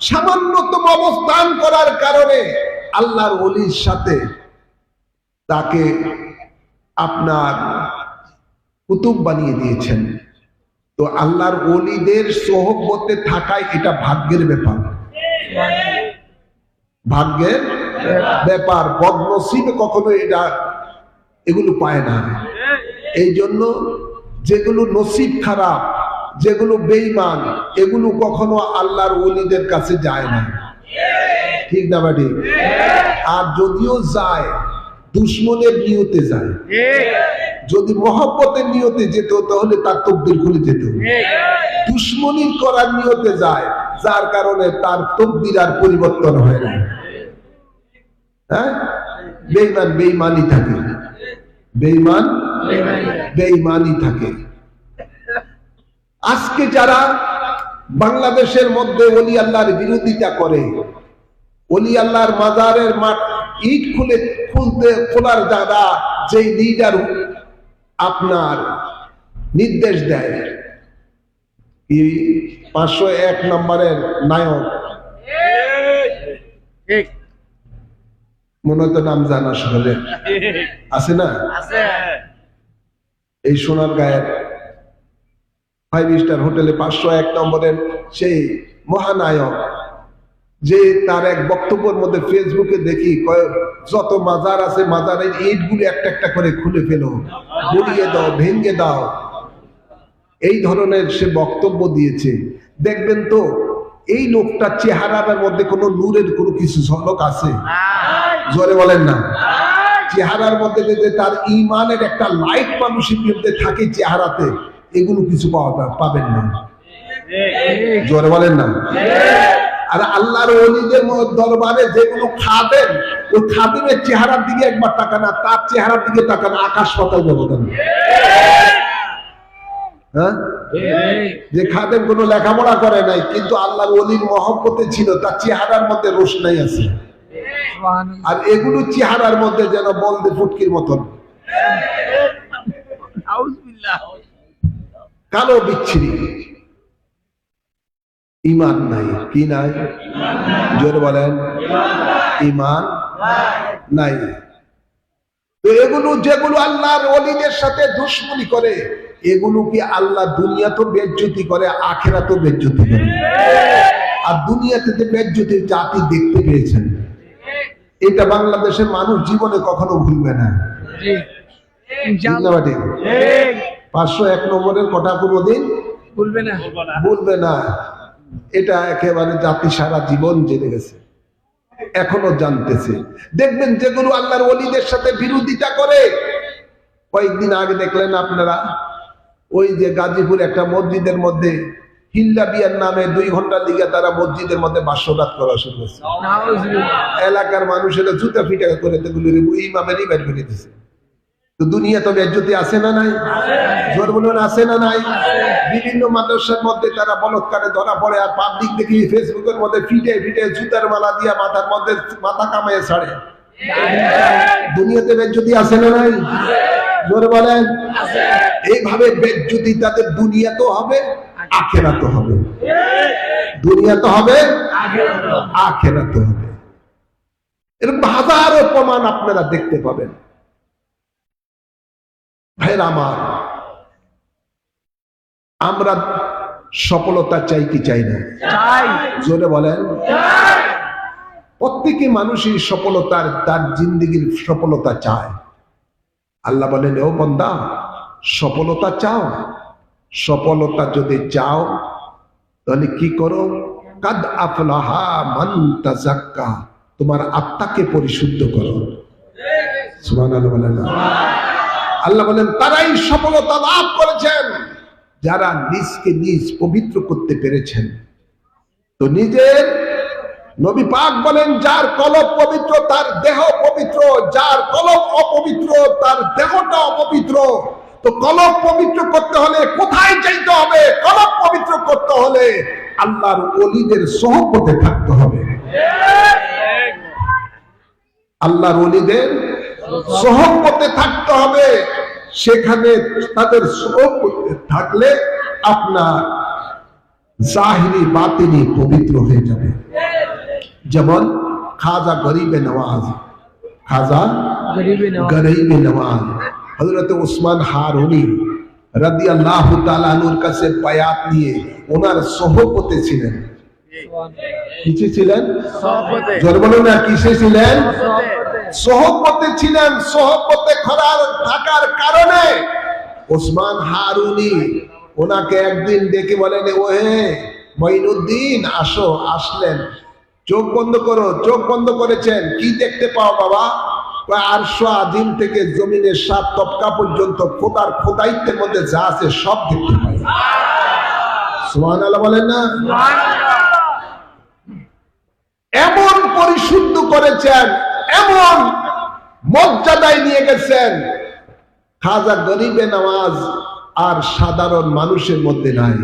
সামান্যতম অবস্থান করার কারণে আল্লাহর ওলির সাথে তাকে আপনার কুতুব বানিয়ে দিয়েছেন। তো আল্লাহর ওলিদের সোহবতে থাকায় এটা ভাগ্যের ব্যাপার, ভাগ্যের ব্যাপার। বদনসিবে কখনো এগুলো পায় না। এই জন্য যেগুলো নসিব খারাপ, যেগুলো বেঈমান, এগুলো কখনো আল্লাহর ওলিদের কাছে যায় না। ঠিক না বাড়ি? আর যদিও যায়, দুশ্মনের নিয়তে যায়। যদি মহব্বতের নিয়তে যেত তাহলে তার তকদির খুলে যেত। দুশ্মনী করার নিয়তে যায়, যার কারণে তার তকদির আর পরিবর্তন হয় না। হ্যাঁ, বেঈমান বেঈমানই থাকে, বেঈমান বেঈমানই থাকে। আজকে যারা বাংলাদেশের মধ্যে ওলি আল্লাহর বিরোধিতা করে, ওলি আল্লাহর মাজারের মাঠ ইট খোলার যারা যেই লিডার আপনার নির্দেশ দেয়, 501 নম্বরের নায়ক, মনে হয়তো নাম জানা সকলে আছে না? এই সোনার গায়ের 5 স্টার হোটেলে 501 নম্বরের সেই মহানায়ক, যে তার এক বক্তব্যের মধ্যে ফেসবুকে দেখি, যত মাজার আছে মাজারের ইট গুলি একটা একটা করে খুলে ফেলো, গুড়িয়ে দাও, ভেঙে দাও, এই ধরনের সে বক্তব্য দিয়েছে। দেখবেন তো এই লোকটার চেহারার মধ্যে কোনো নূরের কোনো কিছু ঝলক আছে? জোরে বলেন না। চেহারার মধ্যে যে তার ঈমানের একটা লাইট মানুষের মধ্যে থাকে চেহারাতে, এগুলো কিছু পাবেন না। জোরে বলেন না। আর আল্লাহর ওলিদের দরবারে যেগুলো খাদেম, ওই খাদেমের চেহারার দিকে একবার তাকান, তার চেহারার দিকে তাকান, আকাশ পাতাল ব্যবধান। হ্যাঁ, যে খাদেম কোনো লেখাপড়া করে নাই কিন্তু আল্লাহর ওলির মহব্বতে ছিল, তার চেহারার মধ্যে রোশনাই আছে। আর এগুলো চেহারার মধ্যে যেন বলদে ফুটকির মতন কালো বিচ্ছিরি, ঈমান নাই। কি নাই? জোরে বলেন, ঈমান নাই। তো এগুলো যেগুলো আল্লাহর ওলিদের সাথে দুশমনি করে, এগুলো কি আল্লাহ দুনিয়া তো বেজ্জতি করে, আখিরাত তো বেজ্জতি করে। আর দুনিয়াতে যে বেজ্জতির জাতি দেখতে পেয়েছেন, এটা বাংলাদেশের মানুষ জীবনে কখনো ভুলবে না। 501 নম্বরের কথা কোনোদিন ভুলবে না। এটা একেবারে জাতি সারা জীবন জেনে গেছে, এখনো জানতেছে। দেখবেন যেগুলো আল্লাহর ওলিদের সাথে বিরোধিতা করে, কয়েকদিন আগে দেখলেন আপনারা, ওই যে গাজীপুর একটা মসজিদের মধ্যে হিল্লা বিয়ার নামে 2 ঘন্টার দিকে তারা মসজিদের মধ্যে বাসরাত করা শুরু করছে। এলাকার মানুষেরা জুতা ফিটা করে ইমামেরই বের করে দিছে। তো দুনিয়া তো বেজ্জতি আছে না নাই? জোর বলুন, আছে না নাই? বিভিন্ন মাদ্রাসার মধ্যে তারা বলৎকারে ধরা পড়ে, আর পাবলিক দেখি ফেসবুকের মধ্যে ফিটে ফিটে জুতার মালা দিয়া মাথার মধ্যে মাথা কামাইয়ে ছাড়ে। দুনিয়াতে বেজ্জতি আছে না নাই? জোরে বলেন। এইভাবে বেজ্জতি তাদের দুনিয়াতেও হবে, আখিরাতেও হবে। দুনিয়াতে হবে, আখিরাতেও হবে। এরকম হাজারো প্রমাণ আপনারা দেখতে পাবেন। ভাইরা আমার, আমরা সফলতা চাই কি চাই না? চাই। জোরে বলেন। প্রত্যেকে মানুষই সফলতার, তার জিন্দেগির সফলতা চায়। আল্লাহ বলেন, ও বান্দা, সফলতা চাও? সফলতা যদি চাও তাহলে কি করো? কাদ আফলাহা মান তাযাক্কা, তোমার আত্মাকে পরিশুদ্ধ করো। সুবহানাল্লাহ বলেন না? আল্লাহ বলেন, তারাই সফলতা লাভ করেছেন যারা নিজকে নিজ পবিত্র করতে পেরেছেন। তো নিজের নবী পাক বলেন, যার কলব পবিত্র তার দেহ পবিত্র, যার কলব অপবিত্র তার দেহটা অপবিত্র। তো কলব পবিত্র করতে হলে কোথায় যাইতে হবে? কলব পবিত্র করতে হলে আল্লাহর ওলিদের সোহবতে থাকতে হবে। আল্লাহর ওলিদের সোহবতে থাকতে হবে। সেখানে তাদের সোহবতে থাকলে আপনার জাহিরি বাতিনি পবিত্র হয়ে যাবে। যেমন খাজা গরিবে নওয়াজ, খাজা গরিবে নওয়াজ হযরত উসমান হারুনি রাদিয়াল্লাহু তাআলা আনহুর কাছে বায়াত নিয়ে ওনার সোহবতে ছিলেন। কিসে ছিলেন? সোহবতে। জোরে বলুন না, কিসে ছিলেন? সোহবতে ছিলেন। সোহবতে থাকার কারণে উসমান হারুনি ওনাকে একদিন ডেকে বলেন, ওহে মঈনুদ্দিন, আসো। আসলেন। চোখ বন্ধ করো। চোখ বন্ধ করেছেন। কি দেখতে পাও বাবা? আরশ আযীম থেকে জমিনের 7 তবকা পর্যন্ত খোদার খোদাইত্বের মধ্যে যা আছে সব দেখতে পাই। সুবহানাল্লাহ বলেন না? এমন পরিশুদ্ধ করেছেন, এমন মর্যাদায় নিয়ে গেছেন, খাজা গরিবে নওয়াজ আর সাধারণ মানুষের মধ্যে নাই,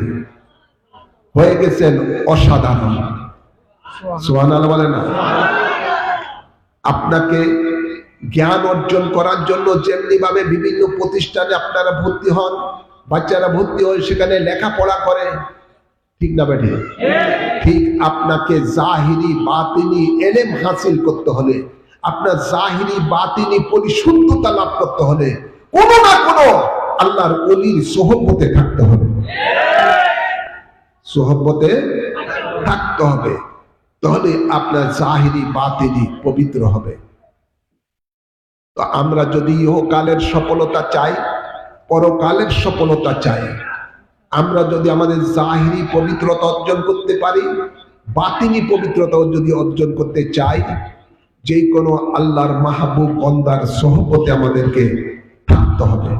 হয়ে গেছেন অসাধারণ। সুবহানাল্লাহ বলেন না? আপনাকে জ্ঞান অর্জন করার জন্য যেমনি ভাবে বিভিন্ন প্রতিষ্ঠানে আপনারা ভর্তি হন, বাচ্চারা ভর্তি হয়, সেখানে লেখাপড়া করে, ঠিক না বেঠি? ঠিক আপনাকে জাহিরি বাতিনি ইলম হাসিল করতে হলে, আপনার জাহিরি বাতিনি পরিশুদ্ধতা লাভ করতে হলে কোনো না কোনো আল্লাহর ওলির সোহবতে থাকতে হবে। সোহবতে থাকতে হবে, তাহলে আপনার জাহিরি বাতিনি পবিত্র হবে। তো আমরা যদি ইহকালের সফলতা চাই, পরকালের সফলতা চাই, আমরা যদি আমাদের জাহিরি পবিত্রতা অর্জন করতে পারি, বাতিনি পবিত্রতাও যদি অর্জন করতে চাই, যে কোনো আল্লাহর মাহবুব বান্দার সোহবতে আমাদেরকে থাকতে হবে।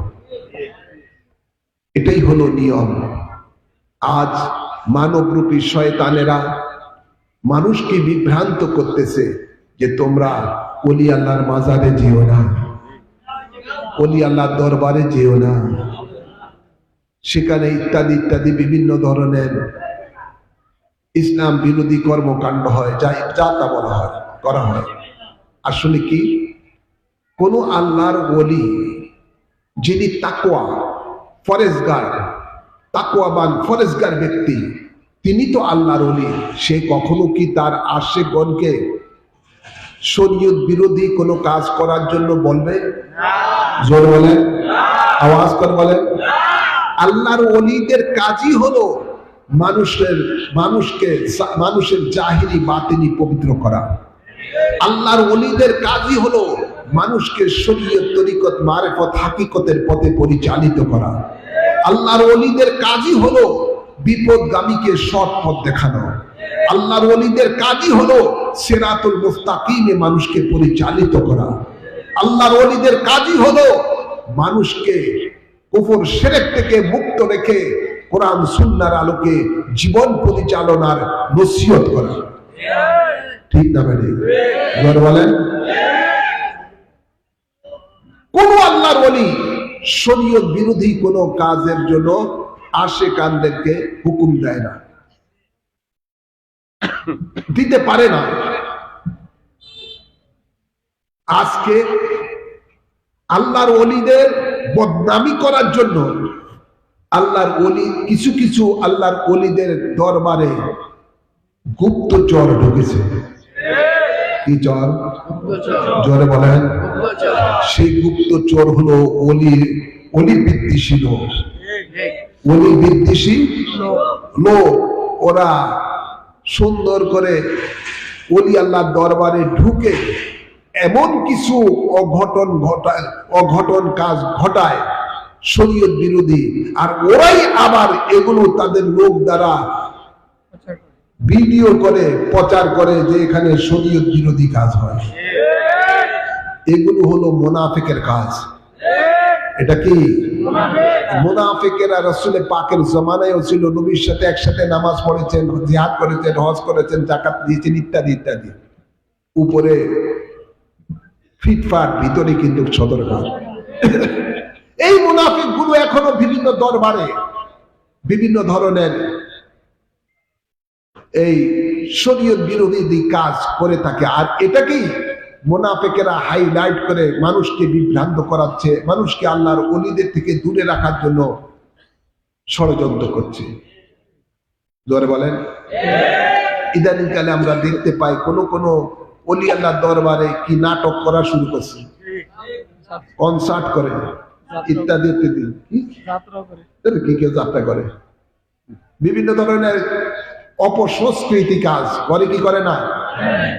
এটাই হলো নিয়ম। আজ মানবরূপী শয়তানেরা মানুষকে বিভ্রান্ত করতেছে যে তোমরা ওলি আল্লাহর মাজারে যেও না, ওলি আল্লাহর দরবারে যেও না, সেখানে ইত্যাদি ইত্যাদি বিভিন্ন ধরনের ইসলাম বিরোধী কর্মকাণ্ড হয়, যা তা বলা হয়, করা হয়। আসলে কি, কোন আল্লাহর ওলি যিনি তাকওয়া ফরেজগার, তাকওয়াবান ফরেজগার ব্যক্তি, তিনি তো আল্লাহর ওলি। সে কখনো কি তার আশেকগণকে শরীয়ত বিরোধী কোনো কাজ করার জন্য বলবে? জোর বলেন, আওয়াজ করে বলেন। আল্লাহর ওলিদের কাজই হলো মানুষের জাহিরি বাতিনি পবিত্র করা। আল্লাহর ওলিদের কাজই হলো মানুষকে শরীয়ত, তরিকত, মারিফত, হাকিকতের পথে পরিচালিত করা। আল্লাহর ওলিদের কাজই হলো বিপদগামীকে সৎ পথ দেখানো। আল্লাহর ওলিদের কাজই হলো সিরাতুল মুস্তাকিমে মানুষকে পরিচালিত করা। আল্লাহর ওলিদের কাজই হলো মানুষকে কুফর শিরক থেকে মুক্ত রেখে কোরআন সুন্নাহর আলোকে জীবন পরিচালনার নসিহত করা। ঠিক না ভাই? বলেন। কোন আল্লাহর ওলি শরীয়ত বিরোধী কোন কাজের জন্য আশেকানদেরকে হুকুম দেয় না, দিতে পারে না। আজকে আল্লাহর ওলিদের বদনামি করার জন্য আল্লাহর ওলি, কিছু কিছু আল্লাহর ওলিদের দরবারে গুপ্তচর ঢুকেছে। কি চর? জোরে বলেন। সেই গুপ্তচর হলো ওলির অলি বিদ্বেষী লোক, অলি বিদ্বেষী লোক। ওরা সুন্দর করে অলি আল্লাহর দরবারে ঢুকে এমন কিছু অঘটন কাজ ঘটায় শরীয়ত বিরোধী, আর ওরাই আবার এগুলো তাদের লোক দ্বারা ভিডিও করে প্রচার করে যে এখানে শরীয়ত বিরোধী কাজ হয়। এগুলো হলো মুনাফিকের কাজ। এটা কি মুনাফিকেরা রাসূলের পাকের জামানায়ও ছিল, নবীর সাথে একসাথে নামাজ পড়েছেন, জিহাদ করেছেন, হজ করেছেন, যাকাত দিয়েছেন, ইত্যাদি ইত্যাদি। উপরে ফিটফাট, ভিতরে কিন্তু সদরঘাট। এই মুনাফিক গুলো এখনো বিভিন্ন দরবারে বিভিন্ন ধরনের এই শরীয়ত বিরোধী কাজ করে থাকে। আর এটাকেই মুনাফিকেরা হাইলাইট করে মানুষকে বিভ্রান্ত করাচ্ছে, মানুষকে আল্লাহর ওলিদের থেকে দূরে রাখার জন্য ষড়যন্ত্র করছে। জোরে বলেন। ইদানিং কালে আমরা দেখতে পাই কোন ওলি আল্লাহর দরবারে কি নাটক করা শুরু করছে, কনসার্ট করে, ইত্যাদি ইত্যাদি। কি কেউ যাত্রা করে, বিভিন্ন ধরনের অপসংস্কৃতি কাজ করে কি করে না,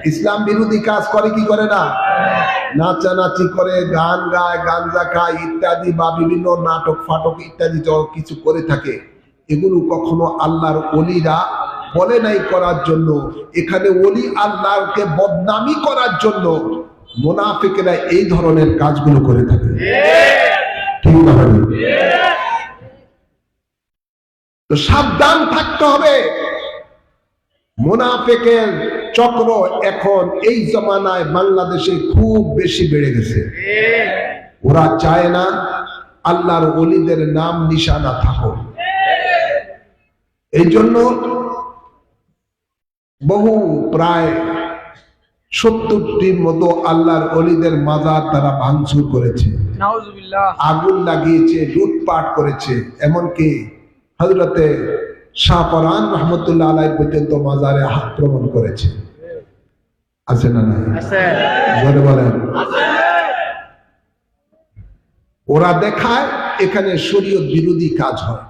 ইসলাম বিরোধী কাজ করে কি করে না, নাচানাচি করে, গান গায়, গাঞ্জা খায় ইত্যাদি, বা বিভিন্ন নাটক ফাটক ইত্যাদি কিছু করে থাকে। এগুলো কখনো আল্লাহর ওলিরা বলে নাই করার জন্য। এখানে ওলি আল্লাহকে বদনামি করার জন্য মুনাফিকেরা এই ধরনের কাজগুলো করে থাকে। ঠিক না? তো সাবধান থাকতে হবে। মুনাফিকের চক্র এখন এই জমানায় বাংলাদেশে খুব বেশি বেড়ে গেছে। ওরা চায় না আল্লাহর ওলিদের নাম নিশানা থাকুক। এই জন্য বহু প্রায় 70টির মতো আল্লাহর ওলিদের মাজার তারা ভাঙচুর করেছে, আগুন লাগিয়েছে, লুটপাট করেছে। এমনকি হযরতে শাহপরান রহমতুল্লাহ আলাইহি পর্যন্ত মাজারে আক্রমণ করেছে। আছে না নাই? জোরে বলেন। ওরা দেখায় এখানে শরীয়ত বিরোধী কাজ হয়,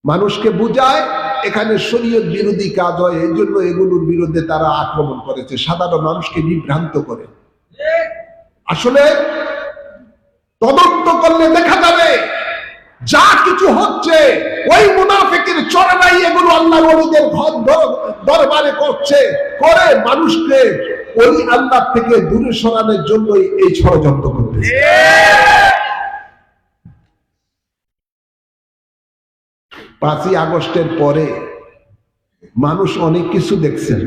মানুষকে বুঝায় এখানে শরীয়ত বিরোধী কাজ হয়, এই জন্য এগুলোর বিরুদ্ধে তারা আক্রমণ করেছে, সাধারণ মানুষকে বিভ্রান্ত করে। আসলে তদন্ত করলে দেখা যাবে যা কিছু হচ্ছে ওই মুনাফিকের চড়াই এগুলো আল্লাহর ওলিদের দরবারে করছে, করে মানুষকে ওই আল্লাহ থেকে দূরে সরানোর জন্যই এই ষড়যন্ত্র করতেছে। 5ই আগস্টের পরে মানুষ অনেক কিছু দেখছেন,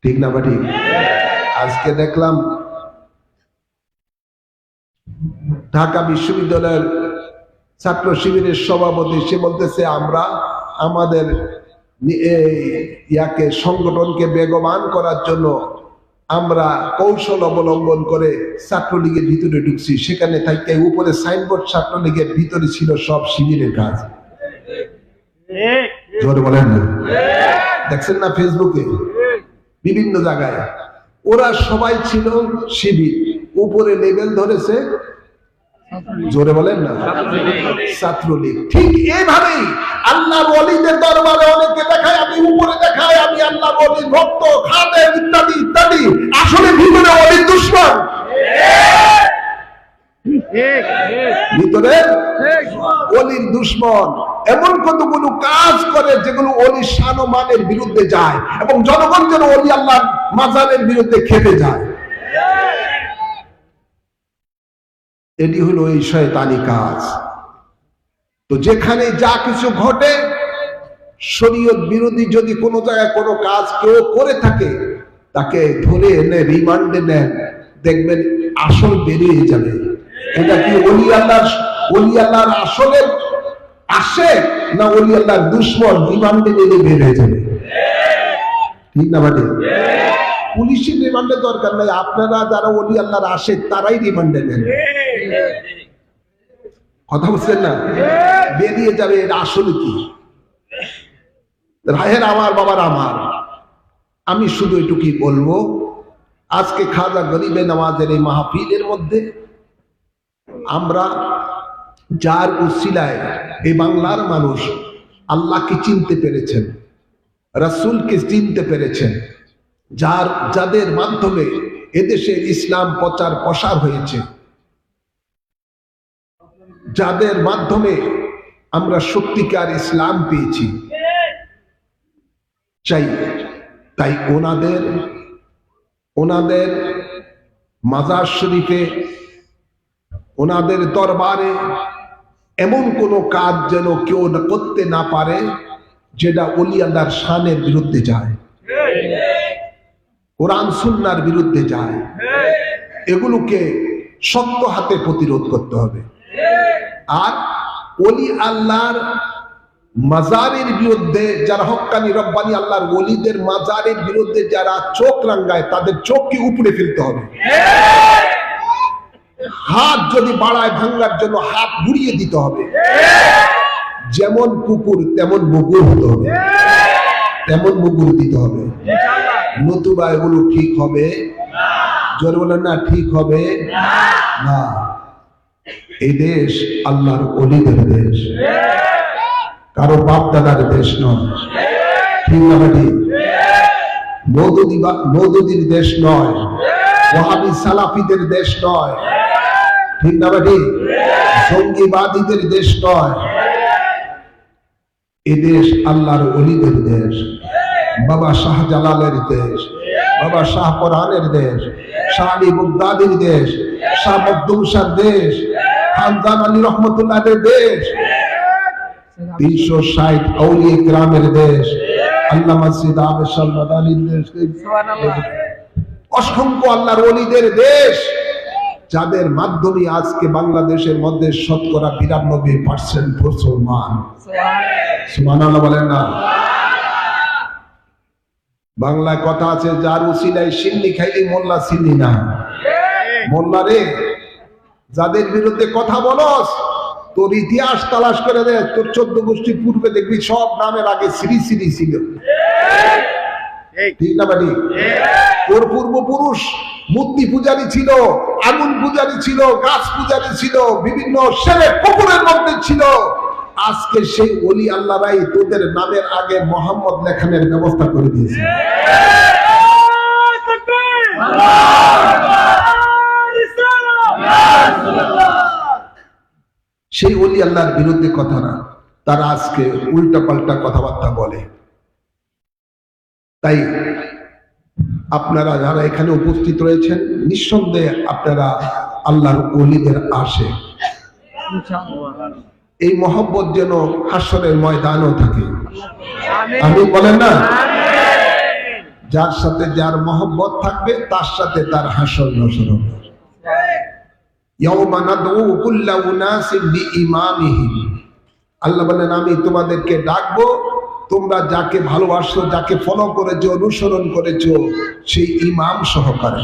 ঠিক না? ঠিক। আজকে দেখলাম ঢাকা বিশ্ববিদ্যালয়ের ছাত্র শিবিরের সভাপতি, সে বলতেছে আমরা আমাদের সংগঠনকে বেগবান করার জন্য আমরা কৌশল অবলম্বন করে ছাত্রলীগের ভিতরে ঢুকছি। সেখানে থাকতে উপরে সাইনবোর্ড ছাত্রলীগের ভিতরে ছিল সব শিবিরের কাজ। জোরে বলেন না? দেখছেন না ফেসবুকে বিভিন্ন জায়গায়? ওরা সবাই ছিল শিবির, উপরে লেবেল ধরেছে, জোরে বলেন না, ছাত্রলীগ। ঠিক এইভাবেই আল্লাহর ওলিদের দরবারে অনেকে দেখায় আমি উপরে দেখায় আমি আল্লাহর ওলির ভক্ত, খাদেম ইত্যাদি ইত্যাদি, আসলে ভিতরে ওলির দুশমন। ভিতরে ওলির দুশমন এমন কতগুলো কাজ করে যেগুলো ওলির শান ও মানের বিরুদ্ধে যায়, এবং জনগণ যেন ওলি আল্লাহর মাজারের বিরুদ্ধে খেপে যায়। এটি হলো এই শয়তানি কাজ। তো যেখানে যা কিছু ঘটে শরীয়ত বিরোধী যদি কোনো জায়গায় কোনো কাজ কেউ করে থাকে, তাকে ধরে এনে রিমান্ডে নেন, দেখবেন আসল বেরিয়ে যাবে। এটা কি ওলি আল্লাহর আসলের আসে না ওলি আল্লাহর দুশমন? রিমান্ডে নিলে বের হয়ে যাবে, ঠিক না? বাটে পুলিশের রিমান্ডের দরকার নাই, আপনারা যারা ওলি আল্লাহর আসে তারাই রিমান্ডে নেন। কথা বুঝছেন না? বেরিয়ে যাবে এটা আসলে কি। রাহের আমার বাবার আমার, আমি শুধু এটুকুই বলবো, আজকে খাজা গরিবে নওয়াজের এই মাহফিলের মধ্যে আমরা যার উসিলায় এই বাংলার মানুষ আল্লাহকে চিনতে পেরেছেন, রাসূলকে চিনতে পেরেছেন, যাদের মাধ্যমে এদেশের ইসলাম প্রচার প্রসার হয়েছে, যাদের মাধ্যমে আমরা সত্যিকার ইসলাম পেয়েছি, তাই ওনাদের মাজার শরীফে, ওনাদের দরবারে এমন কোনো কাজ যেন কেউ করতে না পারে যেটা ওলি আল্লাহর শানের বিরুদ্ধে যায়, কোরআন সুন্নাহর বিরুদ্ধে যায়। এগুলোকে শক্ত হাতে প্রতিরোধ করতে হবে। আর ওলি আল্লাহর মাজারের বিরুদ্ধে যারা হক্কানি রব্বানি আল্লাহর ওলিদের মাজারের বিরুদ্ধে যারা চোখ রাঙ্গায়, তাদের চোখকে উপড়ে ফেলতে হবে। হাত যদি বাড়ায় ভাঙ্গার জন্য হাত ঘুরিয়ে দিতে হবে। যেমন কুকুর তেমন মুগুর হতে হবে, তেমন মুগুর দিতে হবে, নতুবা এগুলো ঠিক হবে? জোরে বলেন না, ঠিক হবে না। এই দেশ আল্লাহর ওলিদের দেশ, কারো বাপ দাদার দেশ নয়, ঠিক না ভাই? মওদুদির দেশ নয়, ওয়াহাবি সালাফিদের দেশ নয়, ঠিক না ভাই? জঙ্গিবাদীদের দেশ নয়। এই দেশ আল্লাহর ওলিদের দেশ, বাবা শাহজালালের দেশ, বাবা শাহ পরানের দেশ, শাহ আলী বুগদাদির দেশ, শাহ মখদুম শাহর দেশ, খানদান আলী রহমতুল্লাহের দেশ, 360 আউলিয়া কিরামের দেশ, আল্লামা সৈয়দ আহমদ শাহ মাদানির দেশ, অসংখ্য আল্লাহর ওলিদের দেশ, যাদের মাধ্যমে আজকে বাংলাদেশের মধ্যে শতকরা 92% মুসলমান। সুবহানাল্লাহ বলেন না? বাংলায় কথা আছে, যার উসিলায় সিন্নি খাইলি মোল্লা চিনি না। মোল্লা রে, যাদের বিরুদ্ধে কথা বলস, তোর ইতিহাস তালাশ করে দে, তোর 14 গোষ্ঠী পূর্বে দেখবি সব নামের আগে শ্রী শ্রী ছিল, ঠিক না বাড়ি? তোর পূর্বপুরুষ মূর্তি পূজারী ছিল, আগুন পূজারী ছিল, গাছ পূজারী ছিল, বিভিন্ন শেরে পুকুরের মধ্যে ছিল। আজকে সেই ওলি আল্লাহরাই তোদের নামের আগে মোহাম্মদ লেখানের ব্যবস্থা করে দিয়েছে। সেই ওলি আল্লাহর বিরুদ্ধে কথা না, তারা আজকে উল্টা পাল্টা কথাবার্তা বলে। তাই আপনারা যারা এখানে উপস্থিত রয়েছেন, নিঃসন্দেহে আপনারা আল্লাহর ওলিদের আশে। এই মহব্বত যেন হাসরের ময়দানও থাকে, আমি বলেন না? যার সাথে যার মহব্বত থাকবে তার সাথে তার হাসর নসর হবে। ইয়াউমা নাদউ কুল্লা উনাসিন বিইমামিহিম, আল্লাহ বলেন আমি তোমাদেরকে ডাকবো, তোমরা যাকে ভালোবাসো, যাকে ফলো করেছো, অনুসরণ করেছো, সেই ইমাম সহকারে।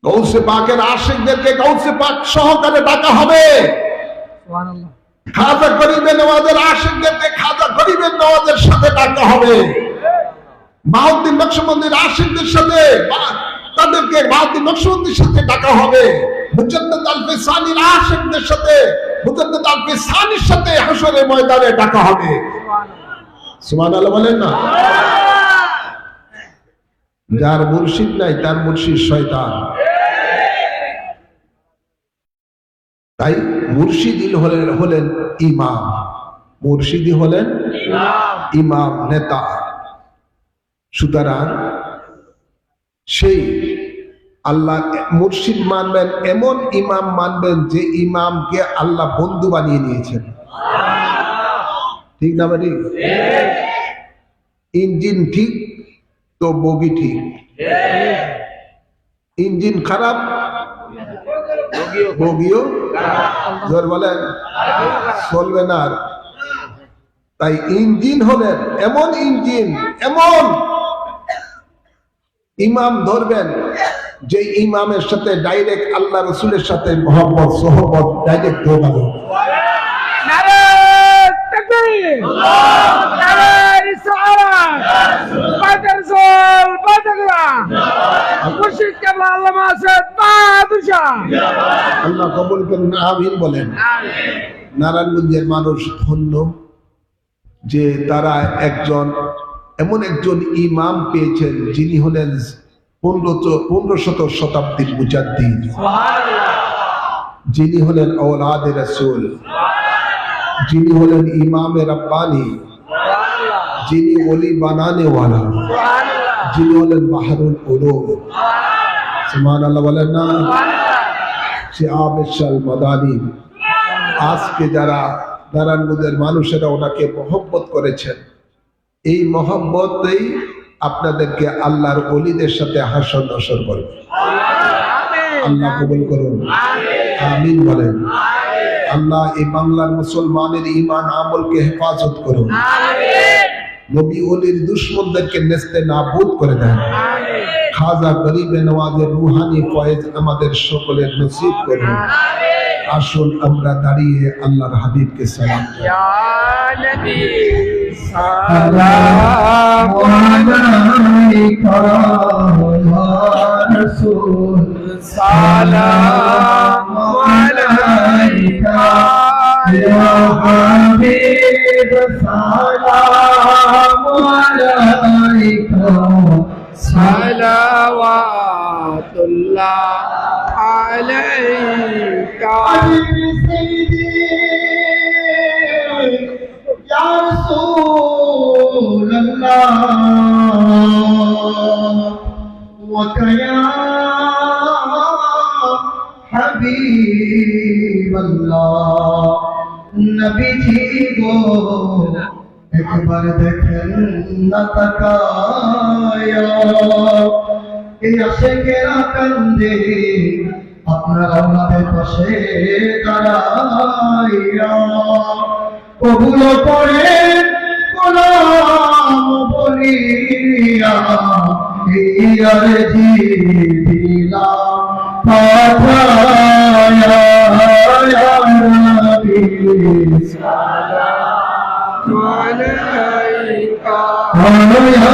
গৌসে পাকের আশিকদেরকে গৌসে পাক সহকারে ডাকা হবে। সুবহানাল্লাহ। খাজা গরিবে নওয়াজের আশিকদেরকে খাজা গরিবে নওয়াজের সাথে ডাকা হবে। বাউদ্দিন নকশবন্দির আশিকদের সাথে তাদেরকে বাউদ্দিন নকশবন্দির সাথে ডাকা হবে। মুজাদ্দিদ আল-ফিসানির আশিকদের সাথে মুজাদ্দিদ আল-ফিসানির সাথে হাসরের ময়দানে ডাকা হবে। সুবহানাল্লাহ বলেন না? যার মুর্শিদ নাই তার মুর্শিদ শয়তান। তাই মুর্শিদি হলেন ইমাম, মুর্শিদি হলেন ইমাম, নেতা। সুতরাং সেই আল্লাহ মুর্শিদ মানবেন, এমন ইমাম মানবেন যে ইমামকে আল্লাহ বন্ধু বানিয়ে নিয়েছেন, ঠিক না ভাই? ইঞ্জিন ঠিক তো বগি ঠিক, ইঞ্জিন খারাপ বগিও জোর বলেন চলবে না। তাই ইঞ্জিন হলেন এমন ইঞ্জিন, এমন ইমাম ধরবেন যে ইমামের সাথে ডাইরেক্ট আল্লাহ রসুলের সাথে মহব্বত সোহবত ডাইরেক্ট ঢোকাবে। মুর্শিদ কেবলা আল্লামা আসাদ আল্লাহ কবুল করুন, আমিন বলেন। নারায়ণগঞ্জের মানুষ ধন্য যে তারা এমন একজন ইমাম পেয়েছেন যিনি হলেন 1500 শতাব্দীর মুজাদ্দিদ, যিনি হলেন औलाद रसूल, যিনি হলেন ইমামে রব্বানি, যিনি ওলি বানানে ওয়ালা, যিনি হলেন বাহরুল উলুম। সুবহানাল্লাহ বলেন না? সে আবেশাল মাদানী। আজকে যারা নারায়ণগঞ্জের মানুষেরা ওনাকে মহব্বত করেছেন, এই মহব্বতেই আপনাদেরকে আল্লাহর ওলিদের সাথে হাসর নসর করবে। আল্লাহ কবুল করুন, আমিন বলেন। আল্লাহ এই বাংলার মুসলমানের ঈমান আমলকে হেফাজত করুন, নবী ওলির দুশমনদেরকে নেস্তে নাবুদ করে দেন। খাজা গরিবে নওয়াজের রুহানি ফয়েজ আমাদের সকলের নসিব করুন। আসুন আমরা দাঁড়িয়ে আল্লাহর হাবিবকে সালাম করি। ইয়া নবী সালামু আলাইকা ইয়া রাসূল সালামু আলাইকা ইয়া হাবিব সালামু আলাইকা সালাওয়াতুল্লাহ আলাইকা या रसूल अल्लाह वकया हबीब अल्लाह नबी जी को एक बार देखें न तकाया ये आशिकेरा कंदे আপনার আমাদের পাশে দাঁড়াইয়া কবুল করে গোলাম বলিয়া এই আরজি দিলাম পাঠায়া ইয়া নবী সালামু আলাইকা ইয়া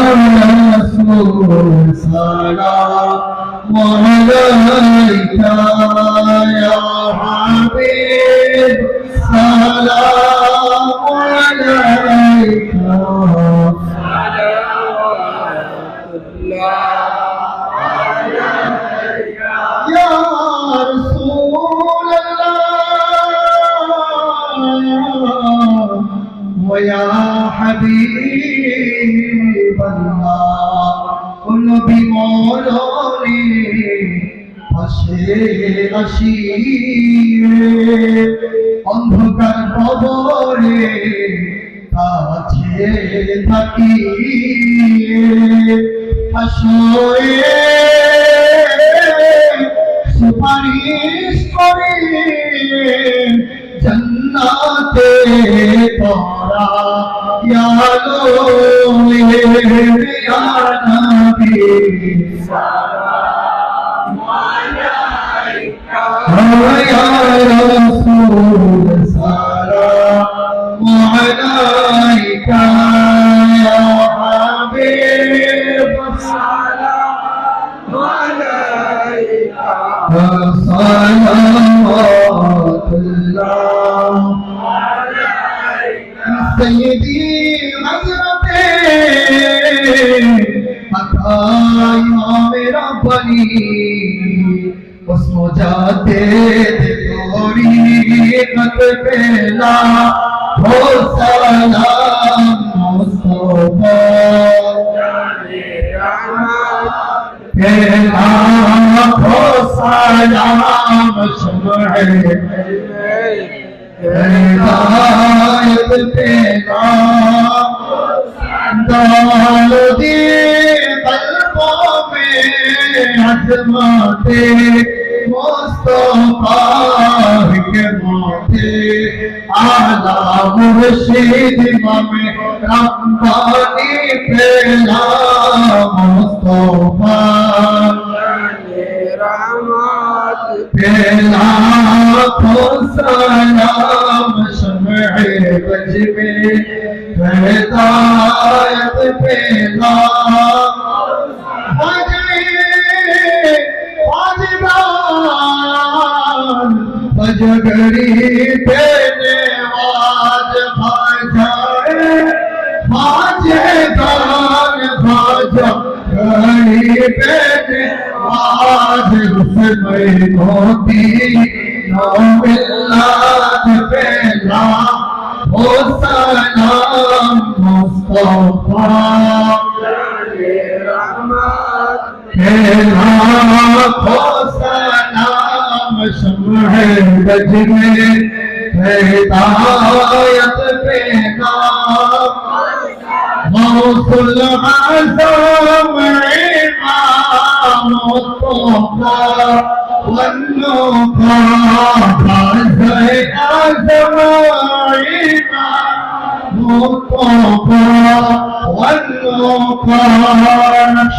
রাসূল সালামু আলাইকা ইয়া হাবিব সালামু আলাইকা সালাওয়াতুল্লাহ আলাইকা ইয়া রাসূলুল্লাহ ওয়া ইয়া হাবিবাল্লাহ নবী মরণে পাশে আসিয়ে অন্ধকার কবরে কাছে থাকিয়ে হাসরে সুপারিশ করে জান্নাতে তোরা ইয়া নূরে ইয়া নবী সালামু আলাইকা ইয়া রাসূল সালামু আলাইকা ইয়া হাবিব সালামু আলাইকা সালাওয়াতুল্লাহ আলাইকা সাইয়্যিদি হযরতে আতা ইমামে রব্বানী उसको जाते तोरी मत पेला हो सलाम मुस्तफा पेला हो सलाम शमए हिदायत पेला दाल दी कल्बों में अजमते मुस्तफा के माथे आला मुर्शिद इमामे रब्बानी पेला मुस्तफा रहमत पेला को सलाम शमए गज में हिदायत पेला जगरी देने वाज भाजाए भाजे गान भाजा गरी देने वाज उसमें मोती नो मिलाद पेला हो सलाम मुस्तफा पेला हो सलाम शम्ह गज में हिदायत पेला मौसुल आज़म इमाम मुस्तफा वन्नो का बाज़े आज़म इमाम मुस्तफा वन्नो का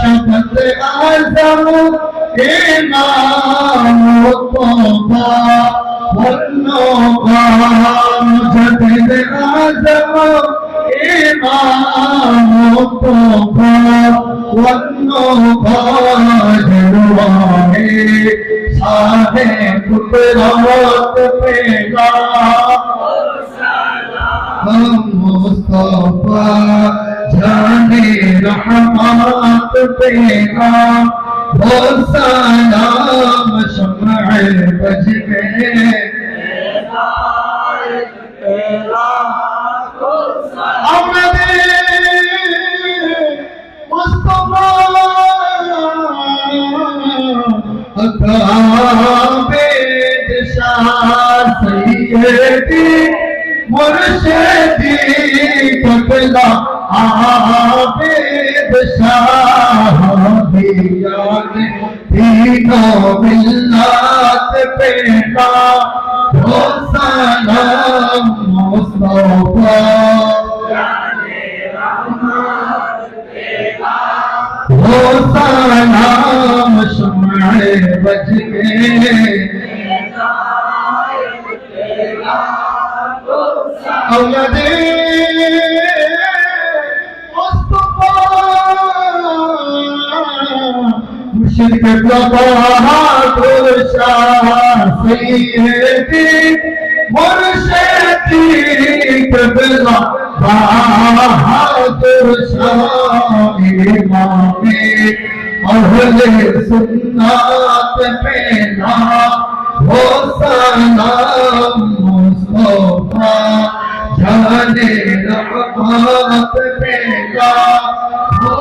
शफ़क़त आज़म इमाम मुस्तफा वन्नो का मुजद्दिद आज़म इमाम मुस्तफा वन्नो का जलवाए साहे कुदरत पेला हम मुस्तफा जाने रहमत पेला वो सलाम शम्ह बज में मुस्तफा अकाबेद शाह सैयदी मुर्शिदी कबला आबेद शाह दियान तीनों मिल्लत पेला हो सलाम मुस्तफा हो सलाम शम्ह बज में औलादे मुस्तफा मुर्शिद बहादुर शाह सैयदी मुर्शिदी कबला बहादुर शाह इमामे अहले सुन्नत पेला हो सलाम मुस्तफा जाने रहमत पेला हो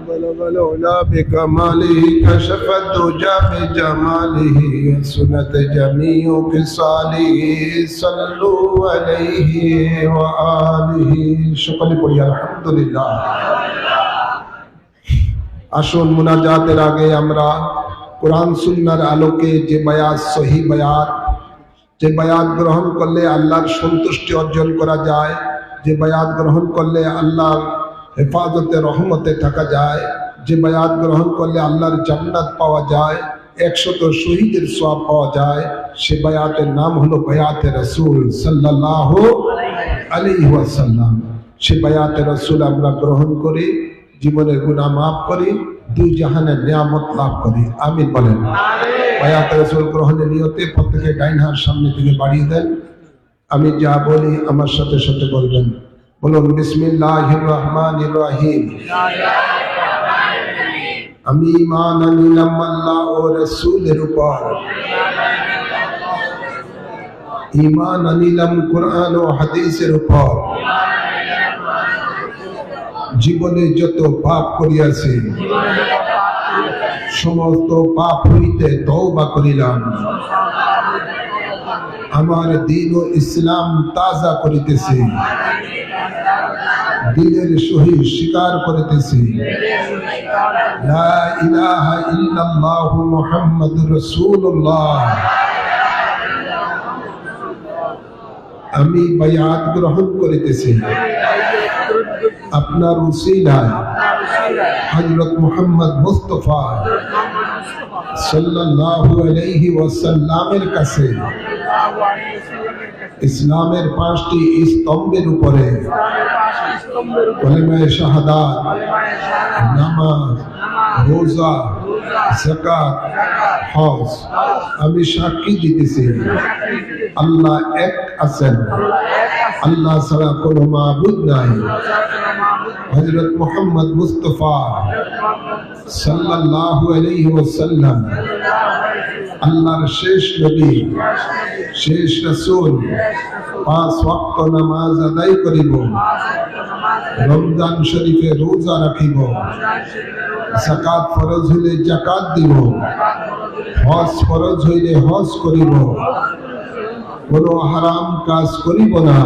بلغ العلا بكماله كشف الدجى بجماله سنت جميع خصاله صلوا عليه وآله সকলে পড়ি আলহামদুলিল্লাহ। আসুন মুনাজাতের আগে আমরা কোরআন সুন্নাহর আলোকে যে বায়াত সহি বায়াত, যে বায়াত গ্রহণ করলে আল্লাহর সন্তুষ্টি অর্জন করা যায়, যে বায়াত গ্রহণ করলে আল্লাহর হেফাজতে রহমতে থাকা যায়, যে বায়াত গ্রহণ করলে আল্লাহর জান্নাত পাওয়া যায়, 100 শহীদের সওয়াব পাওয়া যায়, সে বায়াতের নাম হলো বায়াতে রাসূল সাল্লাল্লাহু আলাইহি ওয়াসাল্লাম। সে বায়াতে রাসূল আমরা গ্রহণ করি, জীবনের গুনাহ মাফ করি, দুই জাহানের নিয়ামত লাভ করি। আমিন বলেন। বায়াতে রাসূল গ্রহণের নিয়তে প্রত্যেকে ডাইন হাত সামনে থেকে বাড়িয়ে দেন। আমি যা বলি আমার সাথে সাথে বলবেন। বলুন বিসমিল্লাহির রহমানির রহিম। আমি ঈমান আনলাম আল্লাহ ও রাসূলের উপর, ঈমান আনলাম কোরআন ও হাদিসের উপর। জীবনে যত পাপ করিয়াছি সমস্ত পাপ হইতে তওবা করিলাম। আমার দ্বীন ও ইসলাম তাজা করিতেছি, দিলের সহিত স্বীকার করিতেছি লা ইলাহা ইল্লাল্লাহু মুহাম্মাদুর রাসূলুল্লাহ। আমি বায়াত গ্রহণ করিতেছি আপনার উসিলায় হযরত মুহাম্মদ মুস্তাফা সাল্লাল্লাহু আলাইহি ওয়াসাল্লামের কাছে ইসলামের 5টি স্তম্ভের উপরে কলিমায়ে শাহাদাত, নামাজ, রোজা, যাকাত, হজ। আমি সাক্ষী দিতেছি আল্লাহ এক আছেন, আল্লাহ ছাড়া কোনো মাবুদ নাই। হযরত মুহাম্মদ মুস্তাফা সাল্লাল্লাহু আলাইহি ওয়াসাল্লাম আল্লাহর শেষ নবী, শেষ রাসূল। 5 ওয়াক্ত নামাজ আদায় করিব, রমজান শরীফে রোজা রাখিব, যাকাত ফরজ হইলে যাকাত দিব, হজ ফরজ হইলে হজ করিব, কোনো হারাম কাজ করিব না,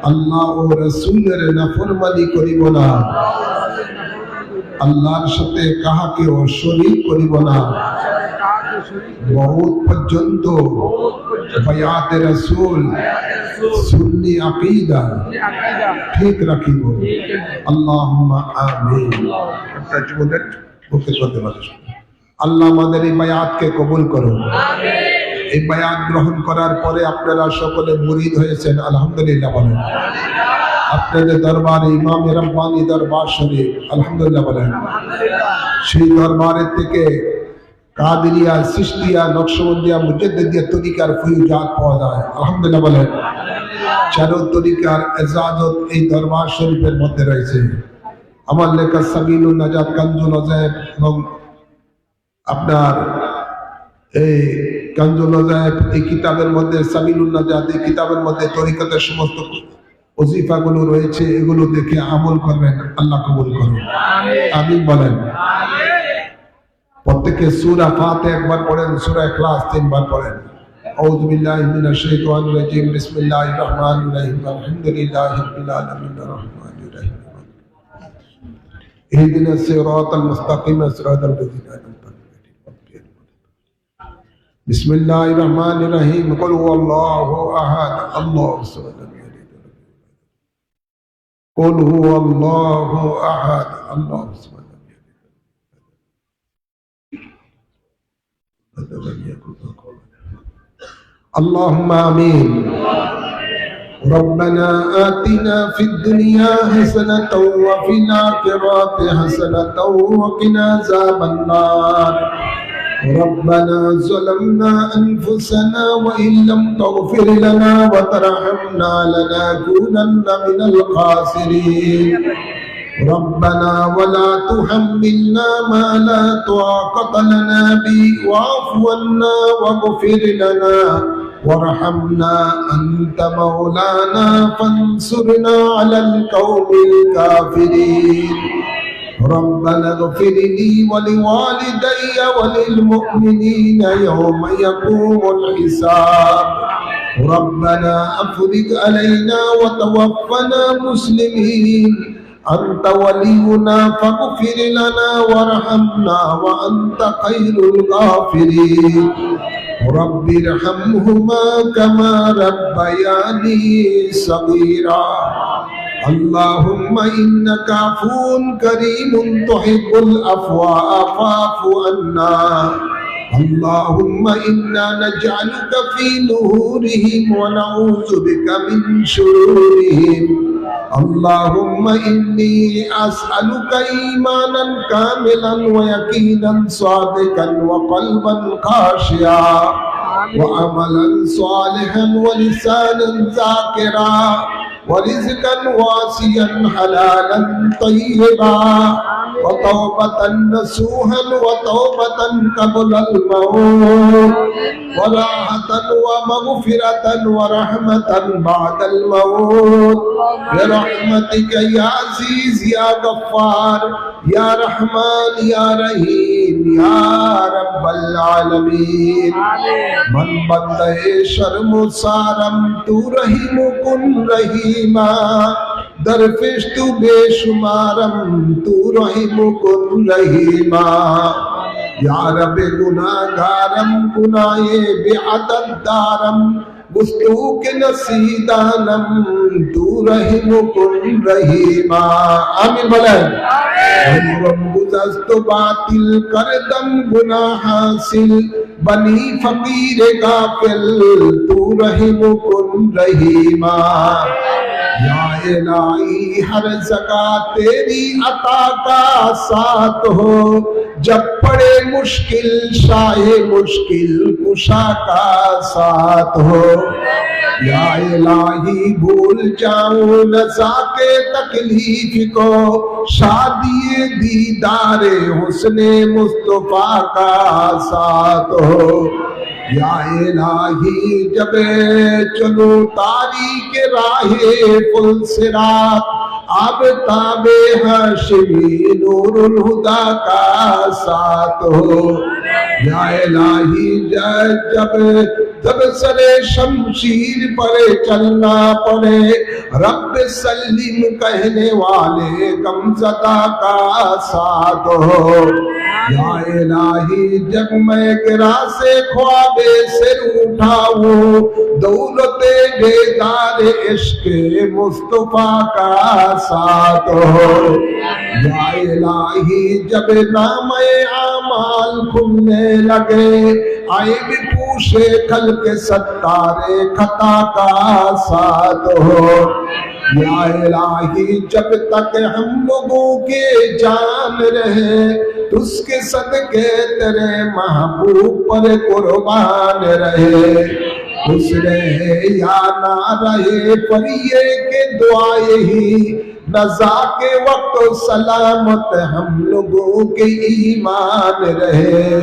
আল্লাহ ও রাসূলের নাফরমানি করিব না, আল্লাহর সাথে কাহাকেও শরীক করিব না। মওত পর্যন্ত বায়াতে রাসূল সুন্নি আকীদা ঠিক রাখিব। আল্লাহুম্মা আমিন। আল্লাহ আমাদের এই বায়াতকে কবুল করুন। এই বায়াত গ্রহণ করার পরে আপনারা সকলে মুরিদ হয়েছেন, আলহামদুলিল্লাহ বলেন। আপনাদের দরবারে ইমাম রব্বানি দরবার শরীফ, আলহামদুলিল্লাহ বলেন। সেই দরবারের থেকে কাদেরিয়া, চিশতিয়া, নকশবন্দিয়া, মুজাদ্দিদিয়া তরিকার ফয়ুজাত পাওয়া যায়, আলহামদুলিল্লাহ বলেন। চারো তরিকার এজাজত এই দরবার শরীফের মধ্যে রয়েছে। আমার লেখা সাবিলুন নাজাত, কানজুল আযায়েব এবং আপনার এই কানজুল আযায়েব এই কিতাবের মধ্যে, সাবিলুন নাজাত এই কিতাবের মধ্যে তরিকতের সমস্ত ওজিফাগুলো রয়েছে। এগুলো দেখে আমল করবেন, আল্লাহ কবুল করুন, আমিন বলেন। প্রত্যেকে সূরা ফাতিহা একবার পড়েন, সূরা ইখলাস 3 বার পড়েন। আউযু বিল্লাহি মিনাশ শাইতানির রাজীম, বিসমিল্লাহির রহমানির রহিম, আলহামদুলিল্লাহি রাব্বিল আলামিন, আর-রাহমানির রহিম, ইহদিনাস সিরাতাল মুস্তাকিম, সিরাতাল লাযিনা আন'আমতা আলাইহিম। বিসমিল্লাহির রহমানির রহিম, কুল হুয়াল্লাহু আহাদ, আল্লাহুস সামাদ, কুল হুয়াল্লাহু আহাদ, আল্লাহুস সামাদ, اللهم آمين. ربنا آتنا في الدنيا حسنة وفي الآخرة حسنة وقنا عذاب النار. ربنا ظلمنا أنفسنا وإن لم تغفر لنا وترحمنا لنكونن من الخاسرين. ربنا ولا تحملنا ما لا طاقة لنا به واعف عنا واغفر لنا وارحمنا أنت مولانا فانصرنا على القوم الكافرين. ربنا اغفر لي ولوالدي وللمؤمنين يوم يقوم الحساب. ربنا أفرج علينا وتوفنا مسلمين. أنت ولينا فاغفر لنا وارحمنا وأنت خير الغافرين. رب ارحمهما كما ربياني صغيرا. اللهم إنك عفو كريم تحب العفو فاعف عنا. اللهم إنا نجعلك في نهورهم ونعوذ بك من شرورهم. اللهم إني أسألك إيمانا كاملا ويقينا صادقا وقلبا خاشعا وعملا صالحا ولسانا ذاكرا ورزقا واسعا حلالا طيبا وتوبة نصوحا وتوبة قبل الموت وراحة ومغفرة ورحمة بعد الموت برحمتك يا عزيز يا غفار يا رحمن يا رحيم يا رب العالمين. من بندے شرم سارم تو رحیم کن رحیما درفش تو بے شمارم تو رحیم کن رحیما. یا رب گناہگارم گناہے بے عدد دارم گفتگو کے نصیدانم تو رحیم کن رحیما. آمین بلند. گزشت باطل کردم گناہ حاصل بنی فقیر غافل تو رحیم کن رحیما. یا इलाही हर जगह तेरी अता का साथ हो, जब पड़े मुश्किल शाहे मुश्किल कुशा का साथ हो। या इलाही भूल जाऊं न जाके तकलीफ को, शादी दीदारे हुस्ने मुस्तफा का साथ हो। या इलाही जब चलो तारीक राहे पुल सिरात, अब ताबे हाशिमी नूरुल हुदा का साथ हो। या इलाही जब सरे शमशीर पर चलना पड़े, रब सलीम कहने वाले गमज़दा का साथ हो। या इलाही जब मैं गिरा से ख्वाबे से उठाऊं, दौलते बेदार इश्क मुस्तफा का साथ हो। या इलाही जब नामे आमाल खुलने लगे, आए भी पूछे कल के सत्तारे खता का साथ हो। या इलाही जब तक हम लोगों के जान रहे, उसके सदके तेरे महबूब पर कुर्बान रहे। खुश रहे या ना रहे पर ये के दुआए ही, नज़ा के वक्त सलामत हम लोगों के ईमान रहे।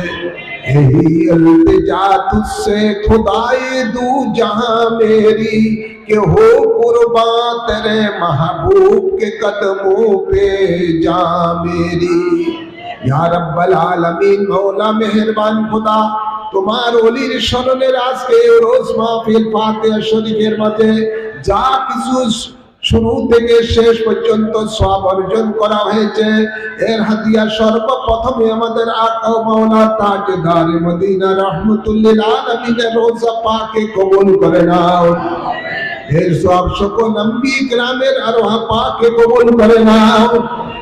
यही इल्तिजा तुझसे खुदाए दू जहां मेरी, कि हो कुर्बान तेरे महबूब के कदमों पे जा मेरी। या रब्बल आलमीन मौला मेहरबान खुदा, তোমার ওলির স্মরণের আজকে রোজ মাহফিল ফাতিহা শরীফের মাঝে যা কিছু শুরু থেকে শেষ পর্যন্ত সওয়াব অর্জন করা হয়েছে, এর হাদিয়া সর্বপ্রথমে আমাদের আকা ও মাওলা তাজদার মদিনা রহমাতুল্লিল আলামিনের রোজা পাকে কবুল করে নাও। এর সব সকল নবী کرامের আরওয়াহ পাকে কবুল করে নাও।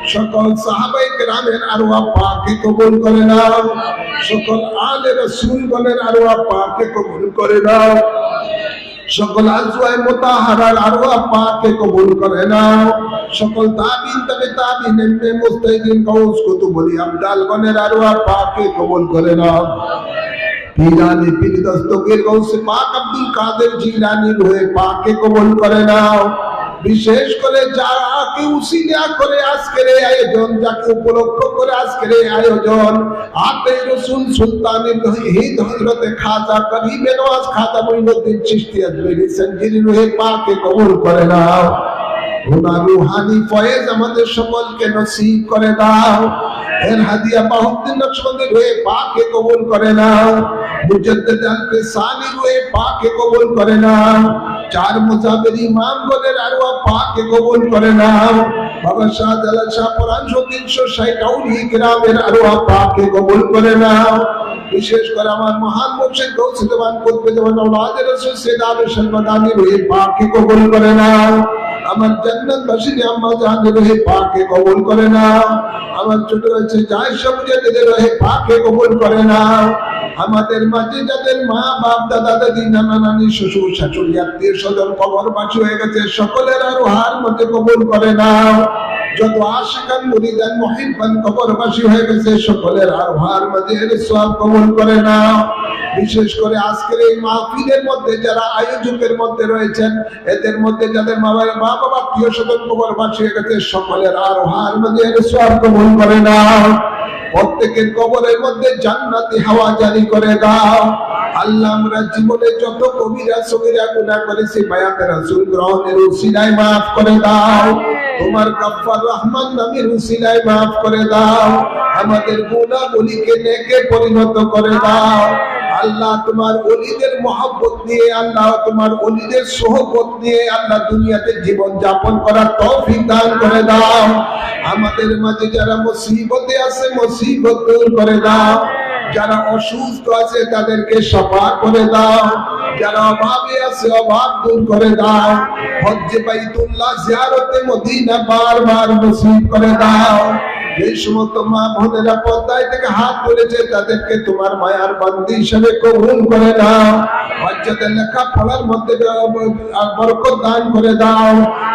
সকল সাহাবায়ে کرامের আরওয়াহ পাকে কবুল করে নাও। সকল আলে রাসূলগণের আরওয়াহ পাকে কবুল করে নাও। সকল আজওয়ায়ে মুতাহারার আরওয়াহ পাকে কবুল করে নাও। সকল তাবিন তবে তাবিনের মুস্তাহিদিন গাউস কুতুবুল আবদালগণের আরওয়াহ পাকে কবুল করে নাও। পীরানি পীর দস্তগীর গাউস পাক আব্দুল কাদের জিলানী রূহে পাকে কবুল করে নাও। বিশেষ করে যাকে উসিলা করে আজকের এই আয়োজন, যাকে উপলক্ষ করে আজকের এই আয়োজন, আতে রাসূল সুলতানের হিদ হযরত খাজা করিমে নওয়াজ খাজা মঈনুদ্দিন চিশতি আজমেরি সঞ্জিরি রূহে পাকে কবুল করে নাও। ওনার রূহানি ফয়েজ আমাদের সকলকে নসিব করে দাও। এর হাদিয়া বাহুদ্দিন নকশবন্দি রূহে পাকে কবুল করে নাও। মুজাদ্দিদ আল-ফিসানি রূহে পাকে কবুল করে নাও। চার মুজাবির ইমামগণের আরওয়াহ পাকে কবুল করে নাও। বাবা শাহজালাল শাহ পুরান 360 আউলিয়া কিরামের আরওয়াহ পাকে কবুল করে নাও। বিশেষ করে আমার মহান মুর্শিদ গৌস দেওয়ান কুতুবে দেওয়ান আওলাদ রাসূল সৈয়দ আলী শরবদানি রূহে পাকে কবুল করে নাও। আমার জান্নাত বাসিনী আম্মা জাহানের রূহে পাকে কবুল করে নাও। আমার ছোট আছে জায়েশা মুজাদ্দিদের রূহে পাকে কবুল করে নাও। আমাদের মাঝে যাদের মা বাপ দাদা দাদি নানা নানি শ্বশুর শাশুড়ি আত্মীয় স্বজন কবরবাসী হয়ে গেছে, সকলের আরওয়াহের মধ্যে কবুল করে নাও। যত আশিকান মুরিদান মুহিব্বান কবরবাসী হয়ে গেছে, সকলের আরওয়াহের মধ্যে এর সওয়াব কবুল করে নাও। বিশেষ করে আজকের এই মাহফিলের মধ্যে যারা আয়োজকের মধ্যে রয়েছেন, এদের মধ্যে যাদের মা বাবা আত্মীয় স্বজন কবরবাসী হয়ে গেছে, সকলের আরওয়াহের মধ্যে এর সওয়াব কবুল করে নাও। প্রত্যেকের কবরের মধ্যে জান্নাতি হাওয়া জারি করে দাও। আল্লাহ আমরা জীবনে যত কবিরা সগীরা গুনাহ করেছি, বায়াতে রাসূল গ্রহণের উসিলায় maaf করে দাও। তোমার গফফার রহমান নামের উসিলায় maaf করে দাও। আমাদের গুনাহগুলিকে নেকে পরিণত করে দাও। আল্লাহ তোমার ওলিদের মহব্বত নিয়ে, আল্লাহ তোমার ওলিদের সোহবত নিয়ে আল্লাহ দুনিয়াতে জীবন যাপন করার তৌফিক দান করে দাও। আমাদের মাঝে যারা মুসিবতে আছে, মুসিবত দূর করে দাও। যারা অসুস্থ আছে তাদেরকে শিফা করে দাও। যারা অভাবে আছে অভাব দূর করে দাও। হজ্জে বাইতুল্লাহ জিয়ারতে মদিনা বারবার নসিব করে দাও। এই সমস্ত মা বোনেরা পর্দায় থেকে হাত তুলেছে তাদেরকে তোমার মায়ার বান্দি হিসেবে কবুল করে নাও। বাচ্চাদের লেখাপড়ার মধ্যে বরকত দান করে দাও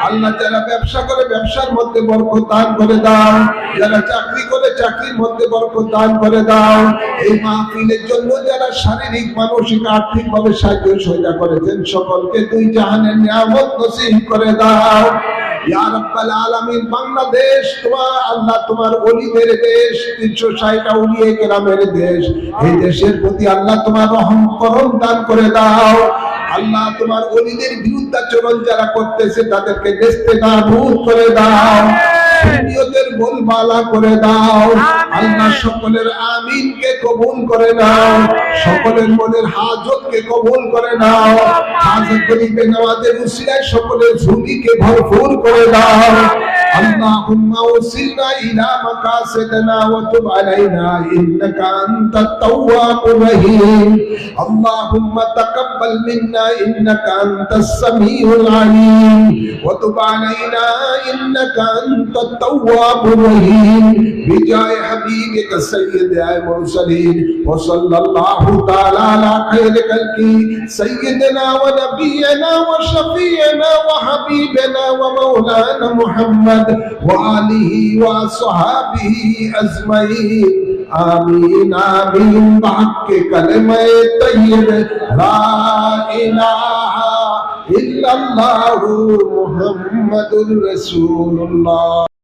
আল্লাহ। যারা ব্যবসা করে ব্যবসার মধ্যে বরকত দান করে দাও, যারা চাকরি করে চাকরির মধ্যে বরকত দান করে দাও। এই মাহফিলের জন্য যারা শারীরিক মানসিক আর্থিক ভাবে সাহায্য সহায়তা করেছেন সকলকে দুই জাহানের নিয়ামত নসিব করে দাও ইয়া রাব্বাল আলামিন। বাংলাদেশ তোমার আল্লাহ তোমার ওলিদের দেশ, 360টা ওলিয়ে কেরামের দেশ। এই দেশের প্রতি আল্লাহ তোমার রহম করম দান করে দাও আল্লাহ। তোমার ওলিদের বিরুদ্ধাচরণ যারা করতেছে তাদেরকে দেশে নাবুদ করে দাও, সুন্নিয়তের বলবালা করে দাও আল্লাহ। সকলের আমিনকে কবুল করে নাও, সকলের মনের হাজতকে কবুল করে নাও। হাজত গরিবে নওয়াজের উসিলায় সকলের ঝুলিকে ভরপুর করে দাও। আল্লাহুম্মা ওসিলনা ইলা মাকাসিদিনা ওয়া তুব আলাইনা ইন্নাকা আনতাত তাওয়াবুর রহিম। আল্লাহুম্মা তাকাব্বাল মিন্না ইন্নাকা আনতাস সামিউল আলিম ওয়া তুব আলাইনা ইন্নাকা আনতাত তাওয়াবুর রহিম। বিজায় হাবিবিকা সাইয়্যিদিল মুরসালিন ওয়া সাল্লাল্লাহু তাআলা আলা খায়রি খালকি সাইয়্যিদিনা ওয়া নাবিয়িনা ওয়া শাফিয়িনা ওয়া হাবিবিনা ওয়া মাওলানা মুহাম্মদ وآله وصحابه أجمعين آمين آمين بحق كلمة طيب لا إله إلا الله محمد رسول الله.